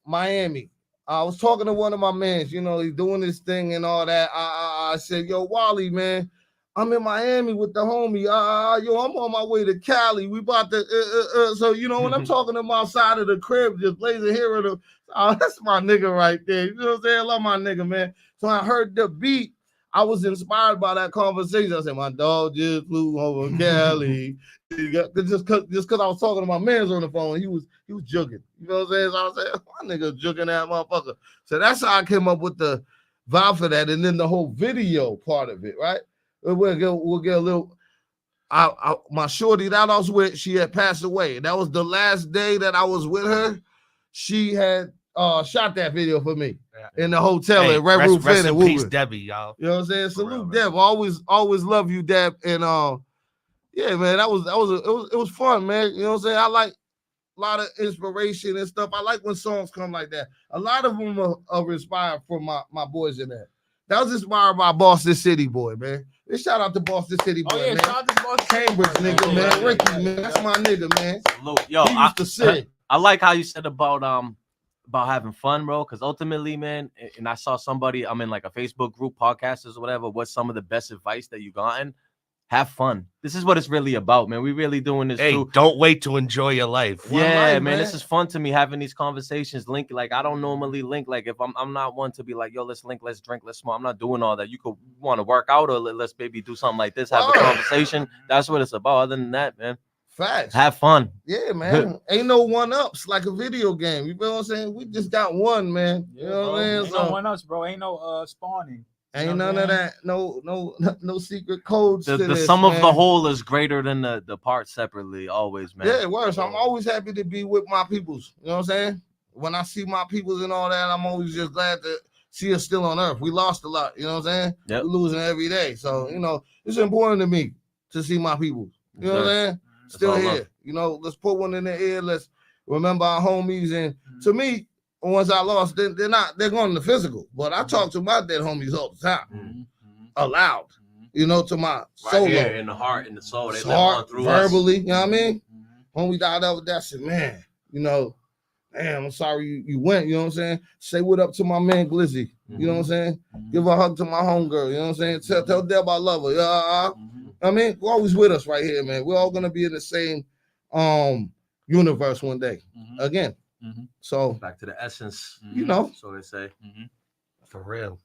Miami. I was talking to one of my mans, you know, he's doing this thing and all that. I said, yo, Wally, man, I'm in Miami with the homie. Yo, I'm on my way to Cali. We about to, so, you know, when I'm talking to him outside of the crib, just blazing here, that's my nigga right there. You know what I'm saying? I love my nigga, man. So I heard the beat. I was inspired by that conversation. I said, my dog just flew over Cali. Just cause I was talking to my mans on the phone, he was jugging. You know what I'm saying? So I was saying, my nigga jugging that motherfucker. So that's how I came up with the vibe for that, and then the whole video part of it, right? We'll get a little. My shorty that I was with, she had passed away. That was the last day that I was with her. She had shot that video for me in the hotel at Red Roof Inn in peace, Woburn. Debbie, y'all. You know what I'm saying? For Salute real, Deb. Always love you, Deb. And yeah, man, it was fun, man. You know what I'm saying? I like a lot of inspiration and stuff. I like when songs come like that. A lot of them are inspired from my boys in there. That was inspired by Boston City boy, man. Shout out to Boston City boy, man. Shout out to Boston Cambridge nigga, man. Ricky, man. That's my nigga, man. Salute. Yo, He used to sing. I like how you said about having fun, bro. Because ultimately, man, and I saw somebody, I'm in like a Facebook group, podcasters or whatever. What's some of the best advice that you gotten? Have fun. This is what it's really about, man. We really doing this. Hey, too. don't wait to enjoy your life. Yeah, life, man, this is fun to me having these conversations. Link, like I don't normally link. Like if I'm not one to be like, yo, let's link, let's drink, let's smoke. I'm not doing all that. You could want to work out or let's maybe do something like this, have a conversation. That's what it's about. Other than that, man, Facts. have fun. Yeah, man. Ain't no one-ups like a video game. You know what I'm saying? We just got one, man. You know what I'm saying? Ain't no one else, bro. Ain't no spawning. Ain't none of that. No secret codes. The to this, sum of man. the whole is greater than the parts separately. Always, man. Yeah, it works. I'm always happy to be with my peoples. You know what I'm saying? When I see my peoples and all that, I'm always just glad to see us still on earth. We lost a lot. You know what I'm saying? Yep. We're losing every day. So, you know, it's important to me to see my peoples. You know what I'm saying? Still all here. love. You know, let's put one in their ear. Let's remember our homies. And to me, once I lost, they're going to the physical. But I talk to my dead homies all the time. Aloud, you know, to my solo. Here in the heart, in the soul. They live Heart, on through verbally, us. you know what I mean? When we died over that, I said, man, you know, damn, I'm sorry you went, you know what I'm saying? Say what up to my man Glizzy, you know what I'm saying? Give a hug to my homegirl, you know what I'm saying? Tell Deb I love her. I mean, we're always with us right here, man. We're all gonna be in the same universe one day. Again. So back to the essence, you know, so they say. For real.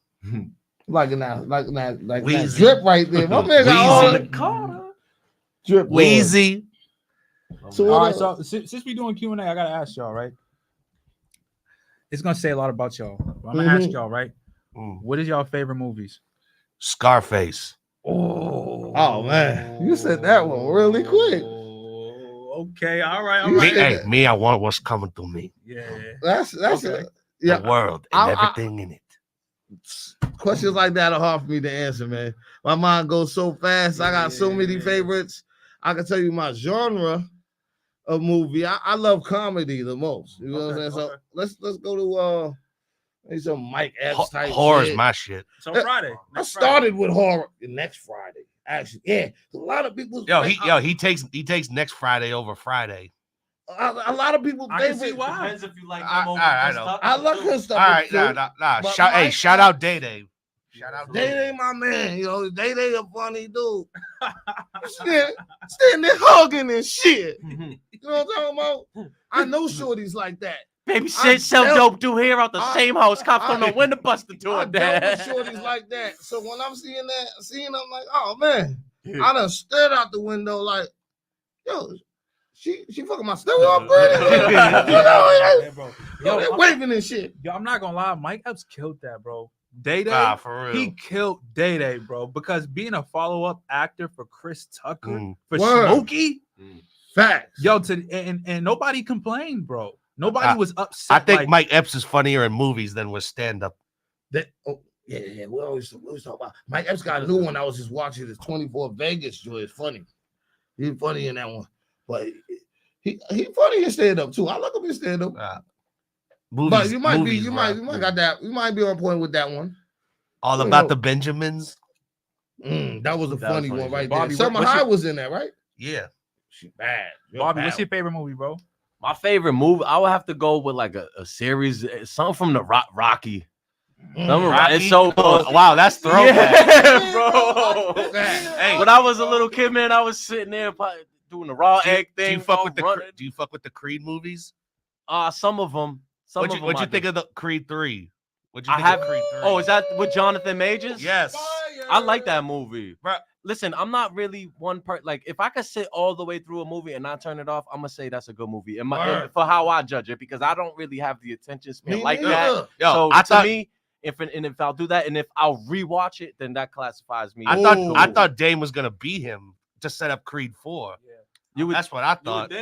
like that Weezy. drip right there. My man got all Weezy. drip. Wheezy. So All right, so since we doing Q&A, I gotta ask y'all, right? It's gonna say a lot about y'all. I'm gonna ask y'all, right? What is y'all favorite movies? Scarface. Oh man, you said that one really quick. Okay, all right. Me, I want what's coming to me. Yeah. That's Okay. yeah. The world and I- everything in it. questions like that are hard for me to answer, man. My mind goes so fast. I got so many favorites. I can tell you my genre of movie. I love comedy the most. You know what I'm saying? So let's go to maybe some Mike Epps type horror's shit. my shit. So Friday. I started with horror next Friday. Actually, yeah. A lot of people. He takes next Friday over Friday. A lot of people. I can see why. Depends if you like I know. I love his stuff. All right, nah. Shout out Day Day. Shout out Day Day, my man. You know, Day Day a funny dude. Standing there hugging and shit. You know what I'm talking about? I know shorties like that. Baby shit, sell dope do here out the same house. Cops don't know when to bust the door. I dealt with shorties like that. So when I'm seeing I'm like, oh man. I done stared out the window like, yo, she fucking my stereo upgrade. They're waving and shit. Yo, I'm not gonna lie, Mike Epps killed that, bro. Day Day, for real. he killed Day Day, bro. Because being a follow-up actor for Chris Tucker, for Word. Smokey, Facts. yo, and nobody complained, bro. Nobody was upset. I think Mike Epps is funnier in movies than with stand-up. Yeah. We always talk about Mike Epps got a new one. I was just watching this 24 Vegas joy. It's funny. He's funny in that one, but he funny in stand-up too. I like him in stand-up. Movies, but you might got that. You might be on point with that one. All About the Benjamins. That was a funny one right Bobby, there. Summer High was in there, right? Yeah. She bad. Bobby, what's your favorite movie, bro? My favorite movie, I would have to go with like a series, something from the Rocky. Rocky? It's so wow, that's throwback. Yeah, bro. Hey, when I was a little kid, man, I was sitting there doing the raw egg thing. Do you fuck with the Creed movies? Some of them. What'd you think of the Creed 3? What'd you think of Creed 3? Oh, is that with Jonathan Majors? Yes. I like that movie. Bro. Listen, I'm not really one part. Like, if I could sit all the way through a movie and not turn it off, I'm gonna say that's a good movie. For how I judge it, because I don't really have the attention span like that. Yo, so to me, if I'll do that, and if I'll rewatch it, then that classifies me. I thought Dame was gonna beat him to set up Creed 4. Yeah. That's what I thought.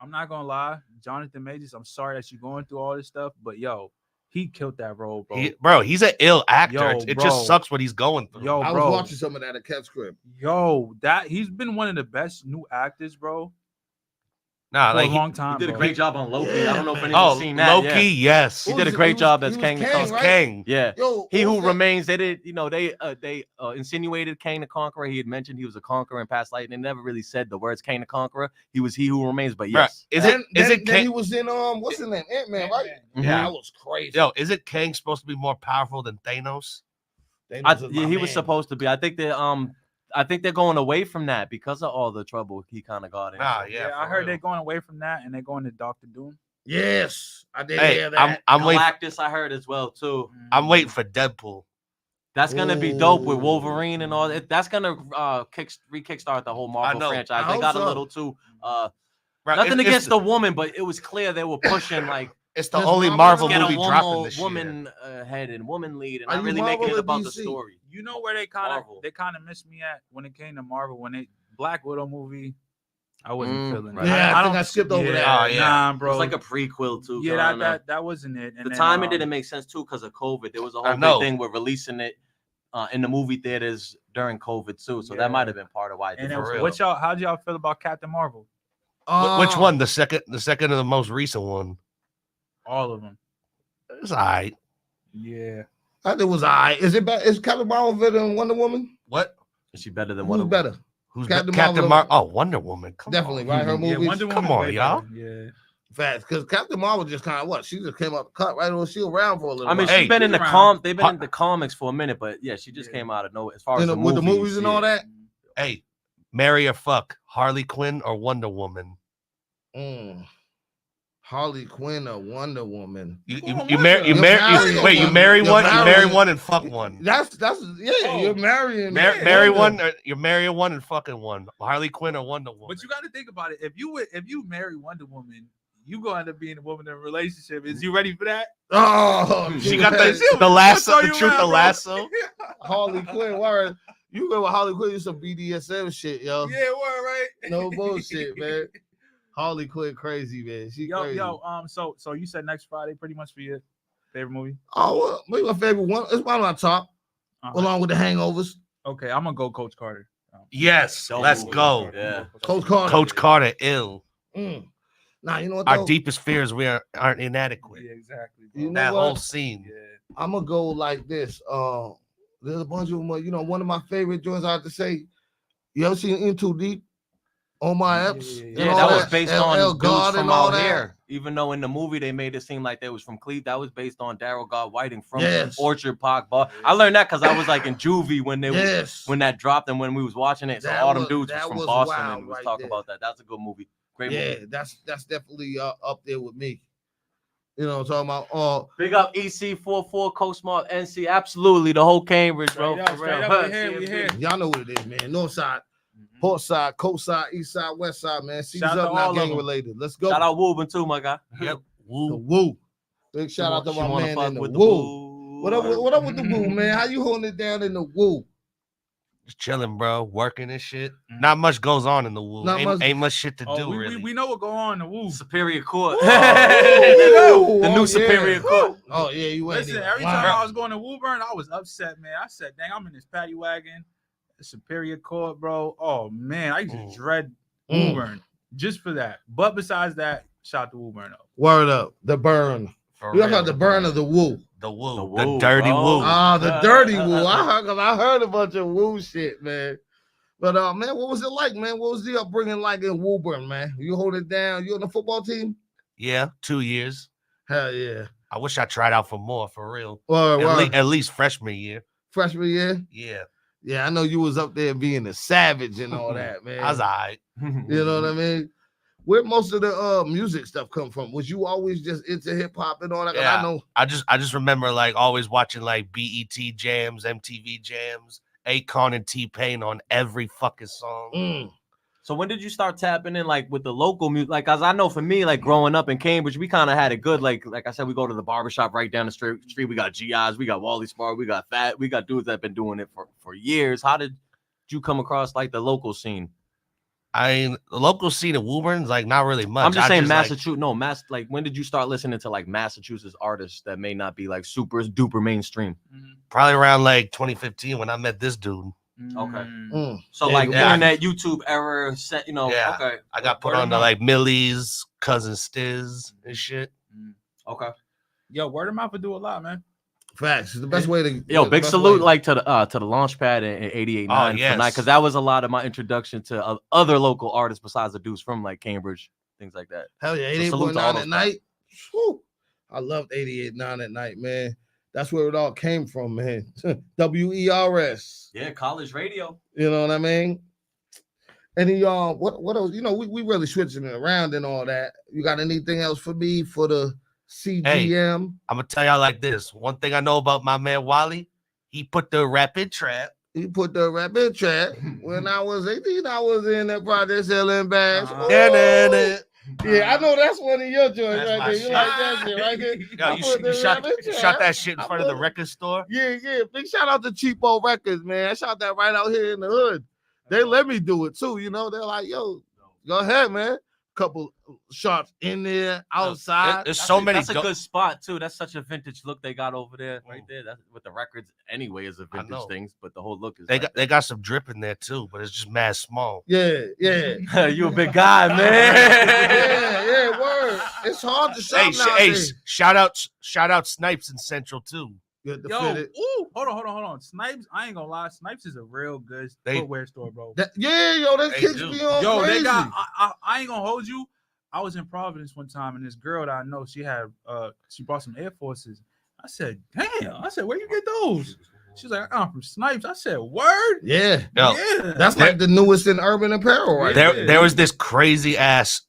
I'm not gonna lie, Jonathan Majors. I'm sorry that you're going through all this stuff, but yo, he killed that role, bro. He's an ill actor. Yo, it just sucks what he's going through. Yo, I was watching some of that at Kev's crib. Yo, he's been one of the best new actors, bro. Nah, for like a long time. He did a great job on Loki. Yeah. I don't know if anyone's seen that. Loki, yes. He did a great job as Kang. Kang. Yeah. Yo, He Who Remains. They did, they insinuated Kang the Conqueror. He had mentioned he was a conqueror in past life, and they never really said the words Kang the Conqueror. He was He Who Remains, but yes. Then he was in what's his name? Ant-Man, right? Mhm. Yeah, that was crazy. Yo, isn't Kang supposed to be more powerful than Thanos? He was supposed to be. I think they're going away from that because of all the trouble he kind of got in. Yeah, I heard they're going away from that and they're going to Doctor Doom. Yes, I did Hey, hear that. I'm waiting. Galactus, I heard as well too. I'm waiting for Deadpool. That's gonna be dope with Wolverine and all that. That's gonna kickstart the whole Marvel franchise. They got a little too nothing against the woman, but it was clear they were pushing like it's the only Marvel movie dropping this woman year. Head and woman lead, and not really making it about the story. You know where they kind of missed me at when it came to Marvel, when they Black Widow movie. I wasn't feeling it. Yeah, I think I skipped over that. Oh, yeah. Nah, bro. It was like a prequel too. Yeah, that wasn't it. And the timing didn't make sense too because of COVID. There was a whole big thing with releasing it in the movie theaters during COVID too. So that might have been part of why. How'd y'all feel about Captain Marvel? Which one? The second or the most recent one? All of them. It's all right. Yeah. I think it was all right. Is it better? Is Captain Marvel better than Wonder Woman? What? Is she better than Who's Wonder better? Woman? Who's Captain Marvel? Oh, Wonder Woman. Definitely, right? Her movies. Wonder Woman. Come on, y'all. Yeah. Fast, because Captain Marvel just kind of what? She just came out the cut, right? Or she around for a little I mean, while. she's been in the They've been in the comics for a minute, but yeah, she just came out of nowhere. As far as the with the movies and all that. Hey, marry or fuck Harley Quinn or Wonder Woman? Harley Quinn or Wonder Woman? You marry one and fuck one. That's you're marrying. Marry one, or you're marrying one and fucking one. Harley Quinn or Wonder Woman. But you got to think about it. If you marry Wonder Woman, you gonna end up being a woman in a relationship. Is you ready for that? Oh, she got the lasso, the truth, the lasso. Harley Quinn, word. You go with Harley Quinn, you some BDSM shit, yo. Yeah, word, right? No bullshit, man. Harley Quinn crazy, man. She crazy. So you said next Friday pretty much for you. Favorite movie? Oh, well, maybe my favorite one. It's one on my top, along with The Hangovers. Okay, I'm gonna go Coach Carter. Yes, let's go. Yeah, Coach Carter. Coach Carter, ill. Nah, you know what? Our deepest fears aren't inadequate. Yeah, exactly. Bro. You know That what? whole scene. Yeah. I'm gonna go like this. There's a bunch of them. You know, one of my favorite joints I have to say. You ever seen In Too Deep? On my apps. Yeah, that was based on L. dudes God from and all out that. here. Even though in the movie they made it seem like they was from Cleveland, that was based on Daryl God Whiting from Orchard Park Bar. I learned that because I was like in juvie when they when that dropped and when we was watching it. So all them dudes was from Boston and we was talking about that. That's a good movie. Great movie. Yeah, that's definitely up there with me. You know what I'm talking about? Big up EC44, Coastmark, NC. Absolutely, the whole Cambridge, bro. We here. Y'all know what it is, man. North side, port side, coast side, east side, west side, man. C's Shout up, out not all gang of related. Let's go. Shout out Woobin too, my guy. Yep. The Woo. Big shout out to my man in the with Woo. What up with the Woo, man? How you holding it down in the Woo? Just chilling, bro. Working and shit. Not much goes on in the Woo. Ain't much shit to do, really. We know what go on in the Woo. Superior Court. The new Superior Court. Oh, yeah, you ain't Listen, every time I was going to Woburn, I was upset, man. I said, dang, I'm in this paddy wagon. Superior Court, bro. Oh, man, I used to dread Woburn just for that. But besides that, shout out to Woburn, though. Word up. The burn. You talking about the burn of the Woo. The Woo. The dirty Woo. Ah, the dirty Woo. I heard a bunch of Woo shit, man. But man, what was it like, man? What was the upbringing like in Woburn, man? You hold it down. You on the football team? Yeah, 2 years. Hell yeah. I wish I tried out for more, for real. At least freshman year. Freshman year? Yeah. Yeah, I know you was up there being a savage and all that, man. I was all right. You know what I mean? Where most of the music stuff come from? Was you always just into hip hop and all that? Yeah, I know. I just remember like always watching like BET jams, MTV jams, Akon and T-Pain on every fucking song. So when did you start tapping in like with the local music? Like, cause I know for me, like growing up in Cambridge, we kind of had it good. Like I said, we go to the barbershop right down the street. We got GIs, we got Wally Spar, we got Fat, we got dudes that have been doing it for years. How did you come across like the local scene? The local scene in Woburn is like not really much. I'm just saying Massachusetts. Like when did you start listening to like Massachusetts artists that may not be like super duper mainstream? Probably around like 2015 when I met this dude. Okay. So like internet, YouTube era, set, you know. Yeah. Okay. I got put on to like Millie's, Cousin Stiz and shit. Okay. Yo, word of mouth would do a lot, man. Facts. It's the best way to. Yo, big salute like to the Launchpad in 88.9 yes. because that was a lot of my introduction to other local artists besides the dudes from like Cambridge, things like that. Hell yeah, 88.9 at night. Whew. I loved 88.9 at night, man. That's where it all came from, man. WERS. Yeah, college radio. You know what I mean? Any what else? You know, we really switching it around and all that. You got anything else for me for the CGM? Hey, I'm gonna tell y'all like this. One thing I know about my man Wally, he put the rapid trap. He put the rapid trap. When I was 18, I was in that project selling bags. Yeah, I know that's one of your joints right there. You like that shit right there? Yo, you shot that shit in front of the record store? Yeah. Big shout out to Cheapo Records, man. I shot that right out here in the hood. They let me do it too, you know. They're like, yo, go ahead, man. Couple shots in there, outside. There's so many. That's a good spot too. That's such a vintage look they got over there, right there. That's with the records anyway is a vintage things, but the whole look is. They got some drip in there too, but it's just mad small. Yeah. You a big guy, man. yeah. Word. It's hard to shop nowadays. Shout out Snipes in Central too. Yo, hold on. Snipes, I ain't gonna lie. Snipes is a real good footwear store, bro. They kicks me on. Yo, crazy. they got. I ain't gonna hold you. I was in Providence one time, and this girl that I know, she bought some Air Forces. I said, damn. I said, where you get those? She's like, I'm from Snipes. I said, word? Yeah. Yeah. That's like the newest in urban apparel, right? There was this crazy ass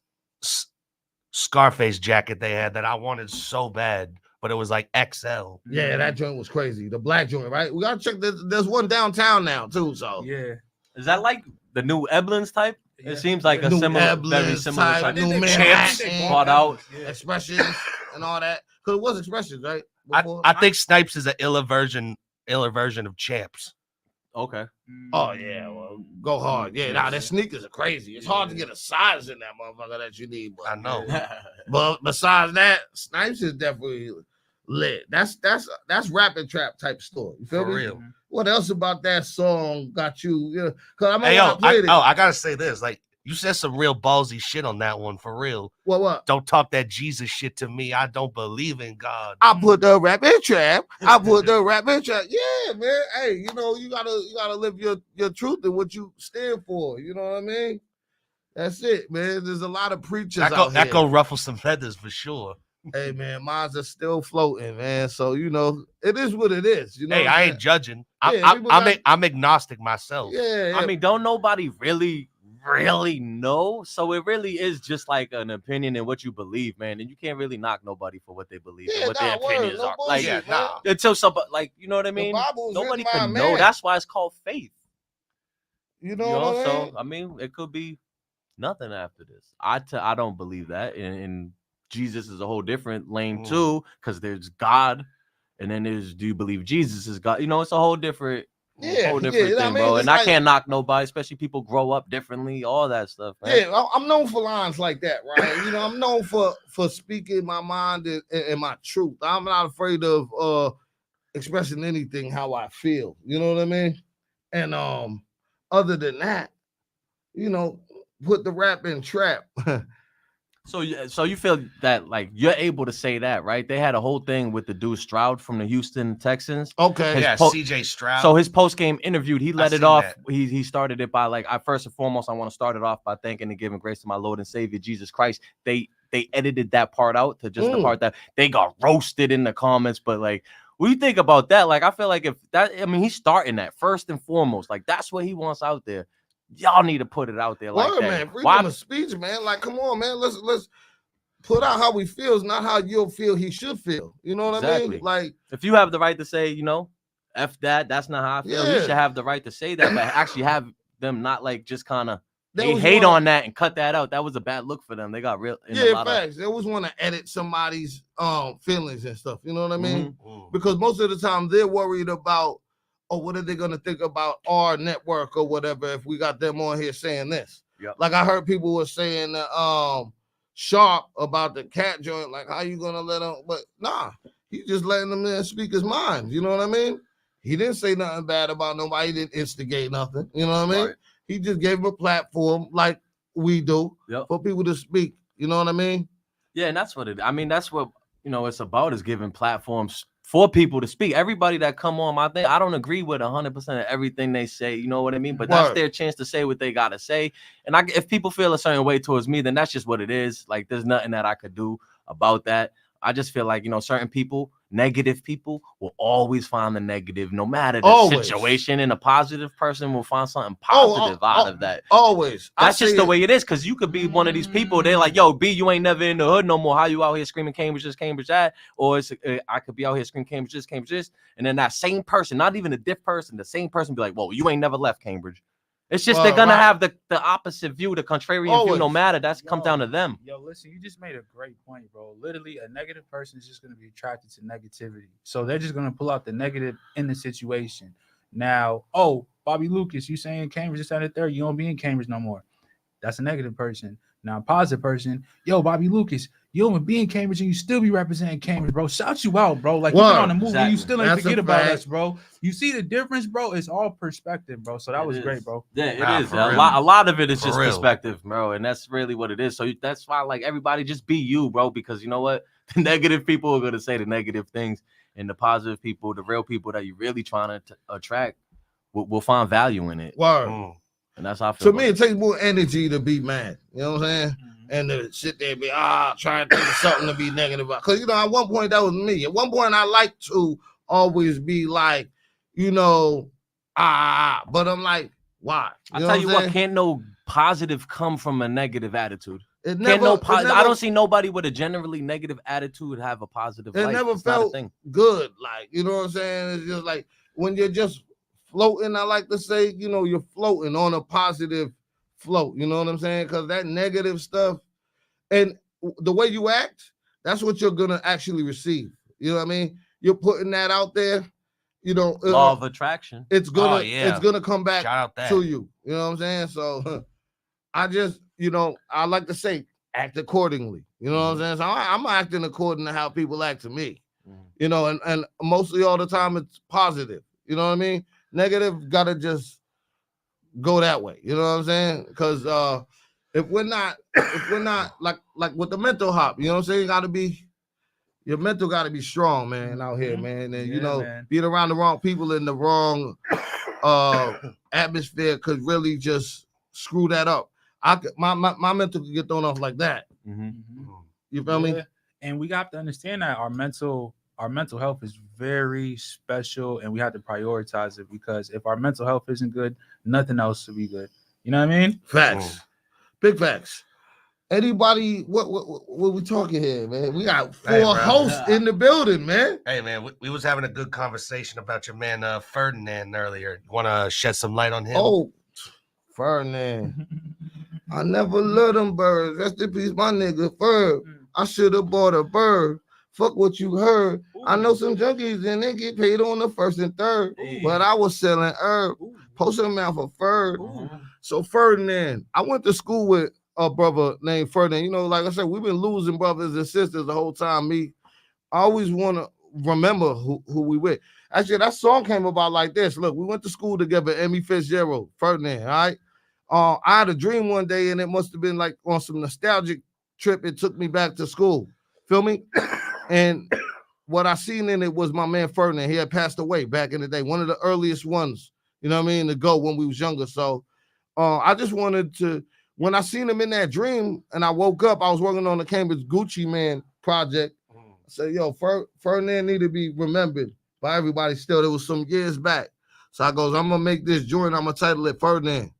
Scarface jacket they had that I wanted so bad, but it was like XL. Yeah, that joint was crazy. The black joint, right? We gotta check this. There's one downtown now too. So yeah, is that like the new Eblins type? It seems like a very similar type. New Champs bought out Expressions and all that. Because it was Expressions, right? I think Snipes is an iller version of Champs. Okay. Oh yeah, well, go hard. Yeah, that sneakers are crazy. It's hard to get a size in that motherfucker that you need. But, I know. But besides that, Snipes is definitely lit. That's rap and trap type story. You feel For me? real. What else about that song got you? Yeah, cause Hey, yo, I gotta say this. Like, you said some real ballsy shit on that one, for real. What? Don't talk that Jesus shit to me. I don't believe in God. I put the rap in trap. I put the rap in trap. Yeah, man. Hey, you gotta live your truth and what you stand for. You know what I mean? That's it, man. There's a lot of preachers out here. That go ruffle some feathers for sure. Hey, man, mines are still floating, man. So, it is what it is. You know, hey, I ain't judging. Yeah, I'm agnostic myself. Yeah. I mean, don't nobody really know. So it really is just like an opinion and what you believe, man. And you can't really knock nobody for what they believe and what their opinions are. Bullshit, until somebody, like, you know what I mean? Nobody can know. That's why it's called faith. You know what I mean? So I mean, it could be nothing after this. I don't believe that. And Jesus is a whole different lane too, because there's God, and then there's, do you believe Jesus is God? It's a whole different thing, bro. And I can't knock nobody, especially people grow up differently, all that stuff, man. Yeah, I'm known for lines like that, right? I'm known for speaking my mind and my truth. I'm not afraid of expressing anything how I feel. You know what I mean? And other than that, put the rap in trap. So you feel that, like, you're able to say that, right? They had a whole thing with the dude Stroud from the Houston Texans. Okay. CJ Stroud. So his post-game interview, he let it off. He started it by, like, first and foremost, I want to start it off by thanking and giving grace to my Lord and Savior, Jesus Christ. They edited that part out to just the part that they got roasted in the comments. But, like, what do you think about that? Like, I feel like he's starting that first and foremost. Like, that's what he wants out there. Y'all need to put it out there like that. Man, freedom of speech, man. Like, come on, man. Let's put out how we feel, not how you'll feel he should feel. You know what I mean? Like, if you have the right to say, F that, that's not how I feel. You should have the right to say that, but actually have them not, like, just kind of hate on that and cut that out. That was a bad look for them. They got real. Facts. They always want to edit somebody's feelings and stuff. You know what I mean? Because most of the time they're worried about, what are they going to think about our network or whatever if we got them on here saying this? Yep. Like, I heard people were saying Sharp about the cat joint, like, how you going to let him? But nah, he just letting him in speak his mind. You know what I mean? He didn't say nothing bad about nobody. He didn't instigate nothing. You know what I mean? Right. He just gave him a platform like we do for people to speak. You know what I mean? Yeah, and that's what that's what, it's about, is giving platforms for people to speak. Everybody that come on my thing, I don't agree with 100% of everything they say. You know what I mean? But that's their chance to say what they got to say. And if people feel a certain way towards me, then that's just what it is. Like, there's nothing that I could do about that. I just feel like, certain people, negative people, will always find the negative, no matter the situation. And a positive person will find something positive out of that. Always. That's just the way it is. Because you could be one of these people. They're like, yo, B, you ain't never in the hood no more. How you out here screaming Cambridge this, Cambridge that? Or I could be out here screaming Cambridge this, Cambridge this. And then that same person, not even a diff person, the same person be like, whoa, you ain't never left Cambridge. It's just they're gonna have the opposite view, the contrarian view, no matter. That's come down to them. Yo, listen, you just made a great point, bro. Literally, a negative person is just gonna be attracted to negativity. So they're just gonna pull out the negative in the situation. Now, Bobby Lucas, you saying Cambridge is at it there, you don't be in Cambridge no more. That's a negative person. Now, a positive person, yo, Bobby Lucas, you don't be in Cambridge and you still be representing Cambridge, bro. Shout you out, bro. Like, you on the movie, you still ain't forget about us, bro. You see the difference, bro? It's all perspective, bro. So that was great, bro. Yeah, it is. A lot of it is just perspective, bro. And that's really what it is. So that's why, like, everybody just be you, bro. Because you know what? The negative people are going to say the negative things. And the positive people, the real people that you're really trying to attract, will find value in it. Word. And that's how I feel. To me, it takes more energy to be mad. You know what I'm saying? And to sit there and be trying to think of something to be negative about. Because, at one point, that was me. At one point, I like to always be like, but I'm like, why? I tell you what, can't no positive come from a negative attitude. I don't see nobody with a generally negative attitude have a positive life. It never felt good. Like, you know what I'm saying? It's just like when you're just floating, I like to say, you're floating on a positive float. You know what I'm saying? Because that negative stuff and the way you act, that's what you're going to actually receive. You know what I mean? You're putting that out there, law of attraction. It's gonna come back to you. You know what I'm saying? So I just, I like to say act accordingly. You know what I'm saying? So I'm acting according to how people act to me. You know, and mostly all the time it's positive. You know what I mean? Negative gotta just go that way. You know what I'm saying? Because if we're not like with the mental hop, you know what I'm saying? Your mental gotta be strong, man, out here, man. And you know, being around the wrong people in the wrong atmosphere could really just screw that up. My mental could get thrown off like that. You feel me? And we got to understand that our mental health is very special, and we have to prioritize it, because if our mental health isn't good, nothing else will be good. You know what I mean? Facts. Big facts. Anybody, what we talking here, man? We got 4 hosts in the building, man. Hey, man, we was having a good conversation about your man Ferdinand earlier. You want to shed some light on him? Oh, Ferdinand. I never loved them birds. Rest in peace, my nigga Ferb. I should have bought a bird. Fuck what you heard. I know some junkies and they get paid on the 1st and 3rd, but I was selling herb. Post them out for Ferb. So Ferdinand, I went to school with a brother named Ferdinand. You know, like I said, we've been losing brothers and sisters the whole time. I always want to remember who we with. Actually, that song came about like this. Look, we went to school together, Emmy Fitzgerald, Ferdinand, all right? I had a dream one day, and it must have been like on some nostalgic trip. It took me back to school. Feel me? And what I seen in it was my man Ferdinand. He had passed away back in the day, one of the earliest ones, you know what I mean, to go when we was younger. So I just wanted to, when I seen him in that dream and I woke up, I was working on the Cambridge Gucci Man project. I said, yo, Ferdinand need to be remembered by everybody still. It was some years back. So I goes, I'm going to make this joint. I'm going to title it Ferdinand.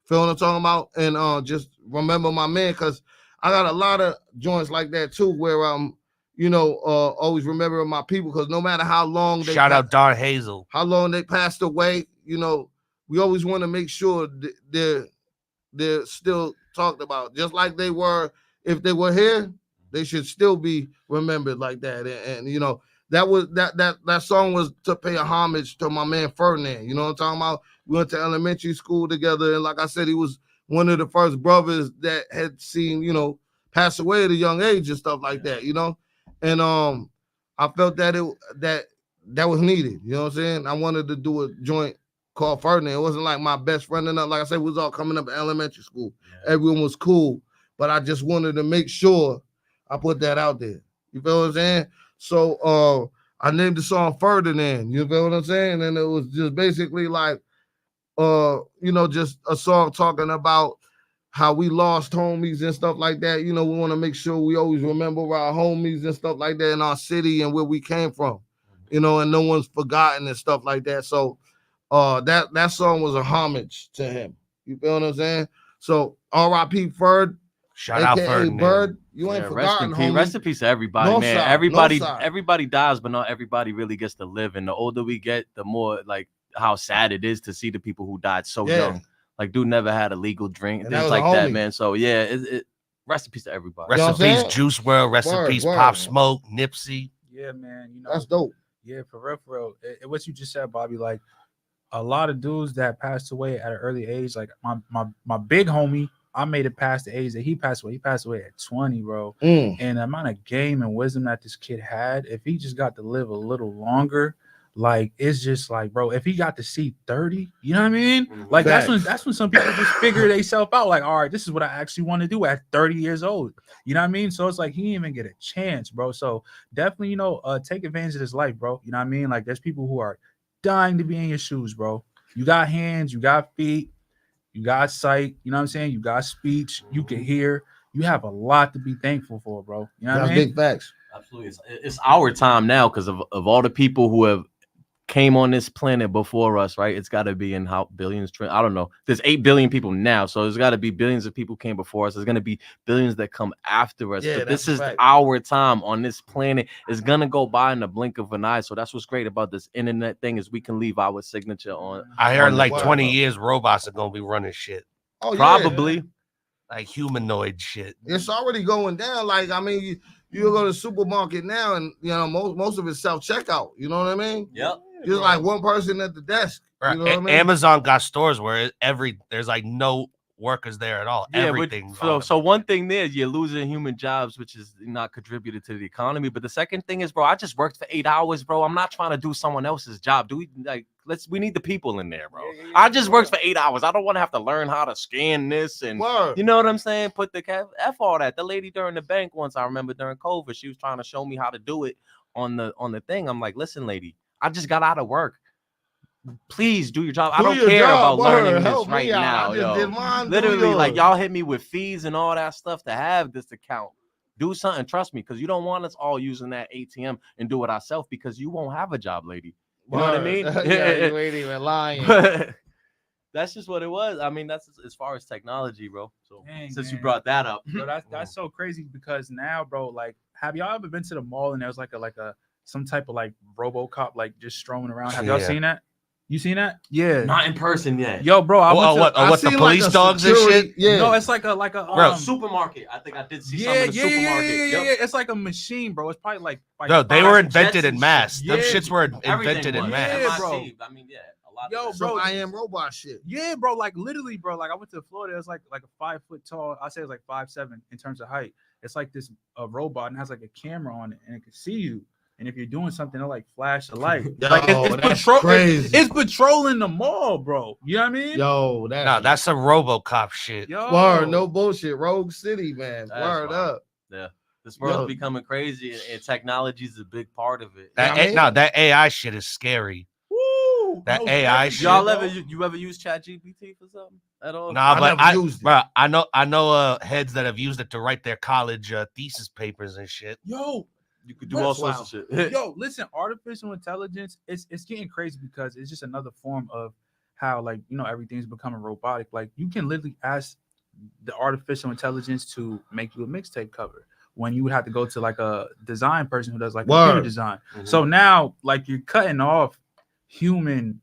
Feel what I'm talking about? And just remember my man, because I got a lot of joints like that too, where I'm, you know, always remembering my people, because no matter how long they shout out Don Hazel, how long they passed away, you know, we always want to make sure they're still talked about, just like they were. If they were here, they should still be remembered like that. And you know, that song was to pay a homage to my man Ferdinand. You know what I'm talking about? We went to elementary school together, and like I said, he was one of the first brothers that had seen, you know, pass away at a young age and stuff like that, you know. And I felt that that was needed. You know what I'm saying? I wanted to do a joint called Ferdinand. It wasn't like my best friend and like I said, we was all coming up in elementary school. Yeah. Everyone was cool, but I just wanted to make sure I put that out there. You feel what I'm saying? So I named the song Ferdinand. You feel what I'm saying? And it was just basically like, you know, just a song talking about how we lost homies and stuff like that. You know, we want to make sure we always remember our homies and stuff like that in our city and where we came from, you know, and no one's forgotten and stuff like that. So that song was a homage to him. You feel what I'm saying? So R.I.P. Ferd. Shout out Ferdinand. Bird. You ain't forgotten, homie. Rest in peace to everybody, man. Everybody dies, but not everybody really gets to live. And the older we get, the more like how sad it is to see the people who died so young. Like, dude never had a legal drink, things like that, man. So, yeah, rest in peace to everybody. Rest in peace, Juice WRLD. Rest in peace, Pop Smoke, Nipsey. Yeah, man. You know, that's dope. Yeah, for real. What you just said, Bobby, like, a lot of dudes that passed away at an early age, like my big homie, I made it past the age that he passed away. He passed away at 20, bro. And the amount of game and wisdom that this kid had, if he just got to live a little longer, like, it's just like, bro, if he got to see 30, you know what I mean? Like, that's when some people just figure themselves out, like, all right, this is what I actually want to do at 30 years old. You know what I mean? So it's like he didn't even get a chance, bro. So definitely, you know, take advantage of this life, bro. You know what I mean? Like, there's people who are dying to be in your shoes, bro. You got hands, you got feet, you got sight, you know what I'm saying? You got speech, you can hear. You have a lot to be thankful for, bro. You know what I mean? Big facts. Absolutely. It's our time now because of all the people who have came on this planet before us, right? It's got to be in how billions, I don't know. There's 8 billion people now, so there's got to be billions of people came before us. There's going to be billions that come after us. Yeah, but this is our time on this planet. It's going to go by in the blink of an eye. So that's what's great about this internet thing is we can leave our signature on. I heard in like 20 years, robots are going to be running shit. Oh, probably. Yeah. Like humanoid shit. It's already going down. Like, I mean, you go to the supermarket now and, you know, most of it's self-checkout. You know what I mean? Yep. Just like one person at the desk. Right. You know what I mean? Amazon got stores where there's like no workers there at all. Yeah, Everything. So one thing there, you're losing human jobs, which is not contributed to the economy. But the second thing is, bro, I just worked for 8 hours, bro. I'm not trying to do someone else's job. We need the people in there, bro. I just worked for 8 hours. I don't want to have to learn how to scan this and you know what I'm saying? Put the F all that. The lady during the bank once, I remember during COVID, she was trying to show me how to do it on the thing. I'm like, listen, lady, I just got out of work. Please do your job. I don't care about learning this right now. Literally, like y'all hit me with fees and all that stuff to have this account. Do something, trust me, because you don't want us all using that ATM and do it ourselves because you won't have a job, lady. You know what I mean? Yeah, you ain't even lying. That's just what it was. I mean, that's as far as technology, bro. So since you man. brought that up, Bro, that's so crazy because now, bro, like, have y'all ever been to the mall and there was like a some type of like RoboCop like just strolling around? Have y'all seen that? You seen that? Yeah. not in person yet. Yo, bro, I what the police dogs and shit? Yeah. No, it's like a bro, supermarket. I think I did see some in the supermarket. Yeah. It's like a machine, bro. It's probably like no, they were invented in mass. Them shits were invented in mass. Yeah, bro. I mean, yeah. Yo, bro, I am robot shit. Yeah, bro. Like literally, bro. Like I went to Florida. It's like a 5 foot tall. I say it's like 5'7" in terms of height. It's like this robot and has like a camera on it and it can see you. And if you're doing something, it'll like flash the light. Like it's patrolling the mall, bro. You know what I mean? Yo, that's some RoboCop shit. Yo. Word, no bullshit. Rogue City, man. Word up. Yeah. This world's becoming crazy and technology is a big part of it. That AI shit is scary. Woo! That AI shit. Y'all ever use ChatGPT for something at all? Nah, but I know heads that have used it to write their college thesis papers and shit. Yo, you could do all sorts of shit. Yo, listen, artificial intelligence, it's getting crazy because it's just another form of how, like, you know, everything's becoming robotic. Like, you can literally ask the artificial intelligence to make you a mixtape cover when you would have to go to like a design person who does like computer design. Mm-hmm. So now, like, you're cutting off human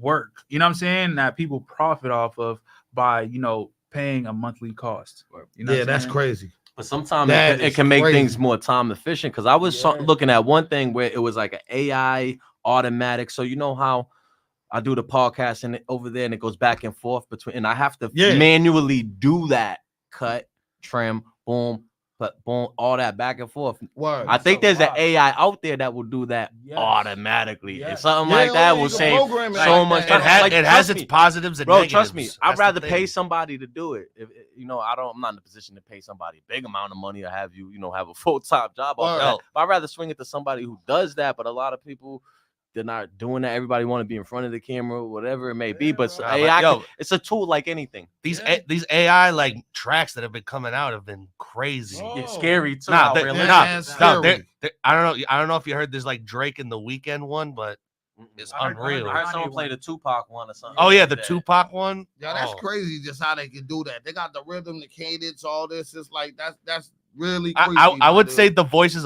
work, you know what I'm saying, that people profit off of by, you know, paying a monthly cost. You know that's crazy. But sometimes it can make things more time efficient. Because I was looking at one thing where it was like an AI automatic. So you know how I do the podcast and over there and it goes back and forth between, and I have to manually do that, cut, trim, boom, boom, all that back and forth. Word. I think there's an AI out there that will do that automatically. And something like that will save so much time. It has its positives and negatives. Trust me, I'd rather pay somebody to do it. If you know, I'm not in a position to pay somebody a big amount of money or have you, have a full-time job off that. But I'd rather swing it to somebody who does that. But a lot of people, they're not doing that. Everybody want to be in front of the camera, whatever it may be. But AI, it's a tool like anything. These AI like tracks that have been coming out have been crazy. It's scary too. I don't know if you heard this like Drake and the Weeknd one, but it's unreal. I heard someone play the Tupac one or something. Oh yeah, the Tupac one. Yeah, that's crazy. Just how they can do that. They got the rhythm, the cadence, all this. It's like that's really crazy. I would say the voices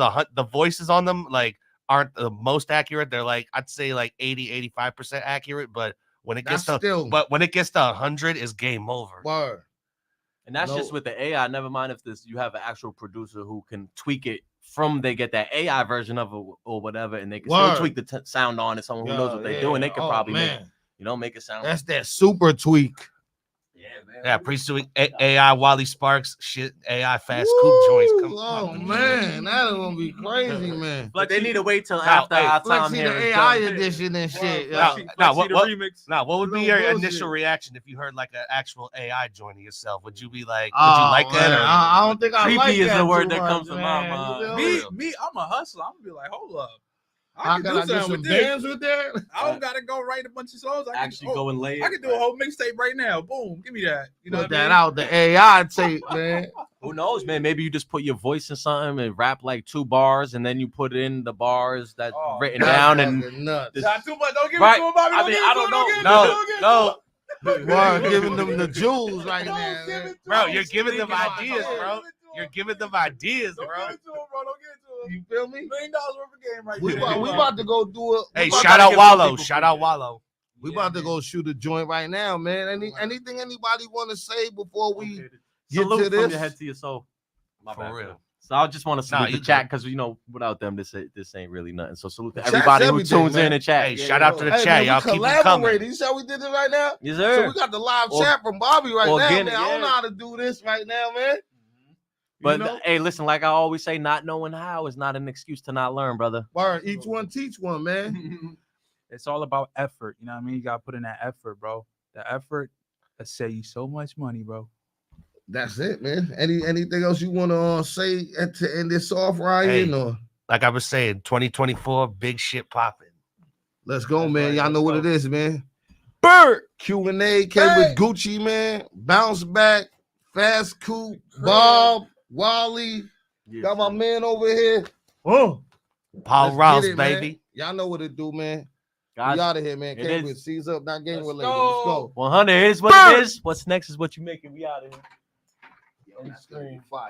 on them like aren't the most accurate. They're like, I'd say like 80-85% accurate, but when it gets to 100 is game over. Word. And that's just with the AI. Never mind if you have an actual producer who can tweak it from they get that AI version of it or whatever, and they can still tweak the sound on it. Someone who knows what they're doing, they can probably make it sound. That's that super tweak. Yeah, man. Yeah, pre-suing AI Wally Sparks shit, AI fast coupe joints. Oh man, that's gonna be crazy, man. But they need to wait till after our time here. The AI edition and shit. What would be your initial reaction if you heard like an actual AI joining yourself? Would you be like, would you like that? Or I don't think I like that. Creepy is the word that comes to my mind. Me, I'm a hustler. I'm gonna be like, hold up. I can do some dance with that. I don't gotta go write a bunch of songs. I can go and lay it. I can do a whole mixtape right now. Boom, give me that. You know put that out the AI tape, man. Who knows, man? Maybe you just put your voice in something and rap like 2 bars, and then you put in the bars that's written down and nuts. Not too much. Don't give it to him, Bobby. I don't know. No. Wow, giving them the jewels right now, bro. You're giving them ideas, bro. You're giving them ideas, bro. Don't give it to him, bro. Don't give it to him. You feel me? $1 million worth of game right there. We about to go do it. Hey, shout out Wallow. Shout out Wallow. We about to go shoot a joint right now, man. Anything anybody want to say before we get to this? From your head to your soul. For real. So I just want to salute the you chat because without them, this ain't really nothing. So salute to Chat's everybody who everything, tunes man. in and chat. Hey, shout out to the chat, man, y'all. Keep it coming. You see how we did it right now? Yes, sir. So we got the live chat from Bobby right now, man. I don't know how to do this right now, man. But hey, listen, like I always say, not knowing how is not an excuse to not learn, brother. Word, each one teach one, man. It's all about effort. You know what I mean? You gotta put in that effort, bro. The effort that save you so much money, bro. That's it, man. Anything else you want to say to end this off, Ryan? Or like I was saying, 2024, big shit popping. Let's go, man. Y'all know what it is, man. Bird Q&A came with Gucci, man. Bounce back, Fast Coupe, Bob, Wally. Got my man over here. Paul Rouse, baby. Man. Y'all know what it do, man. Guys, we out of here, man. Came with Seize Up, not game related. Let's go. 100 is what it is. What's next is what you making. We out of here. Yo, that's gonna be fire.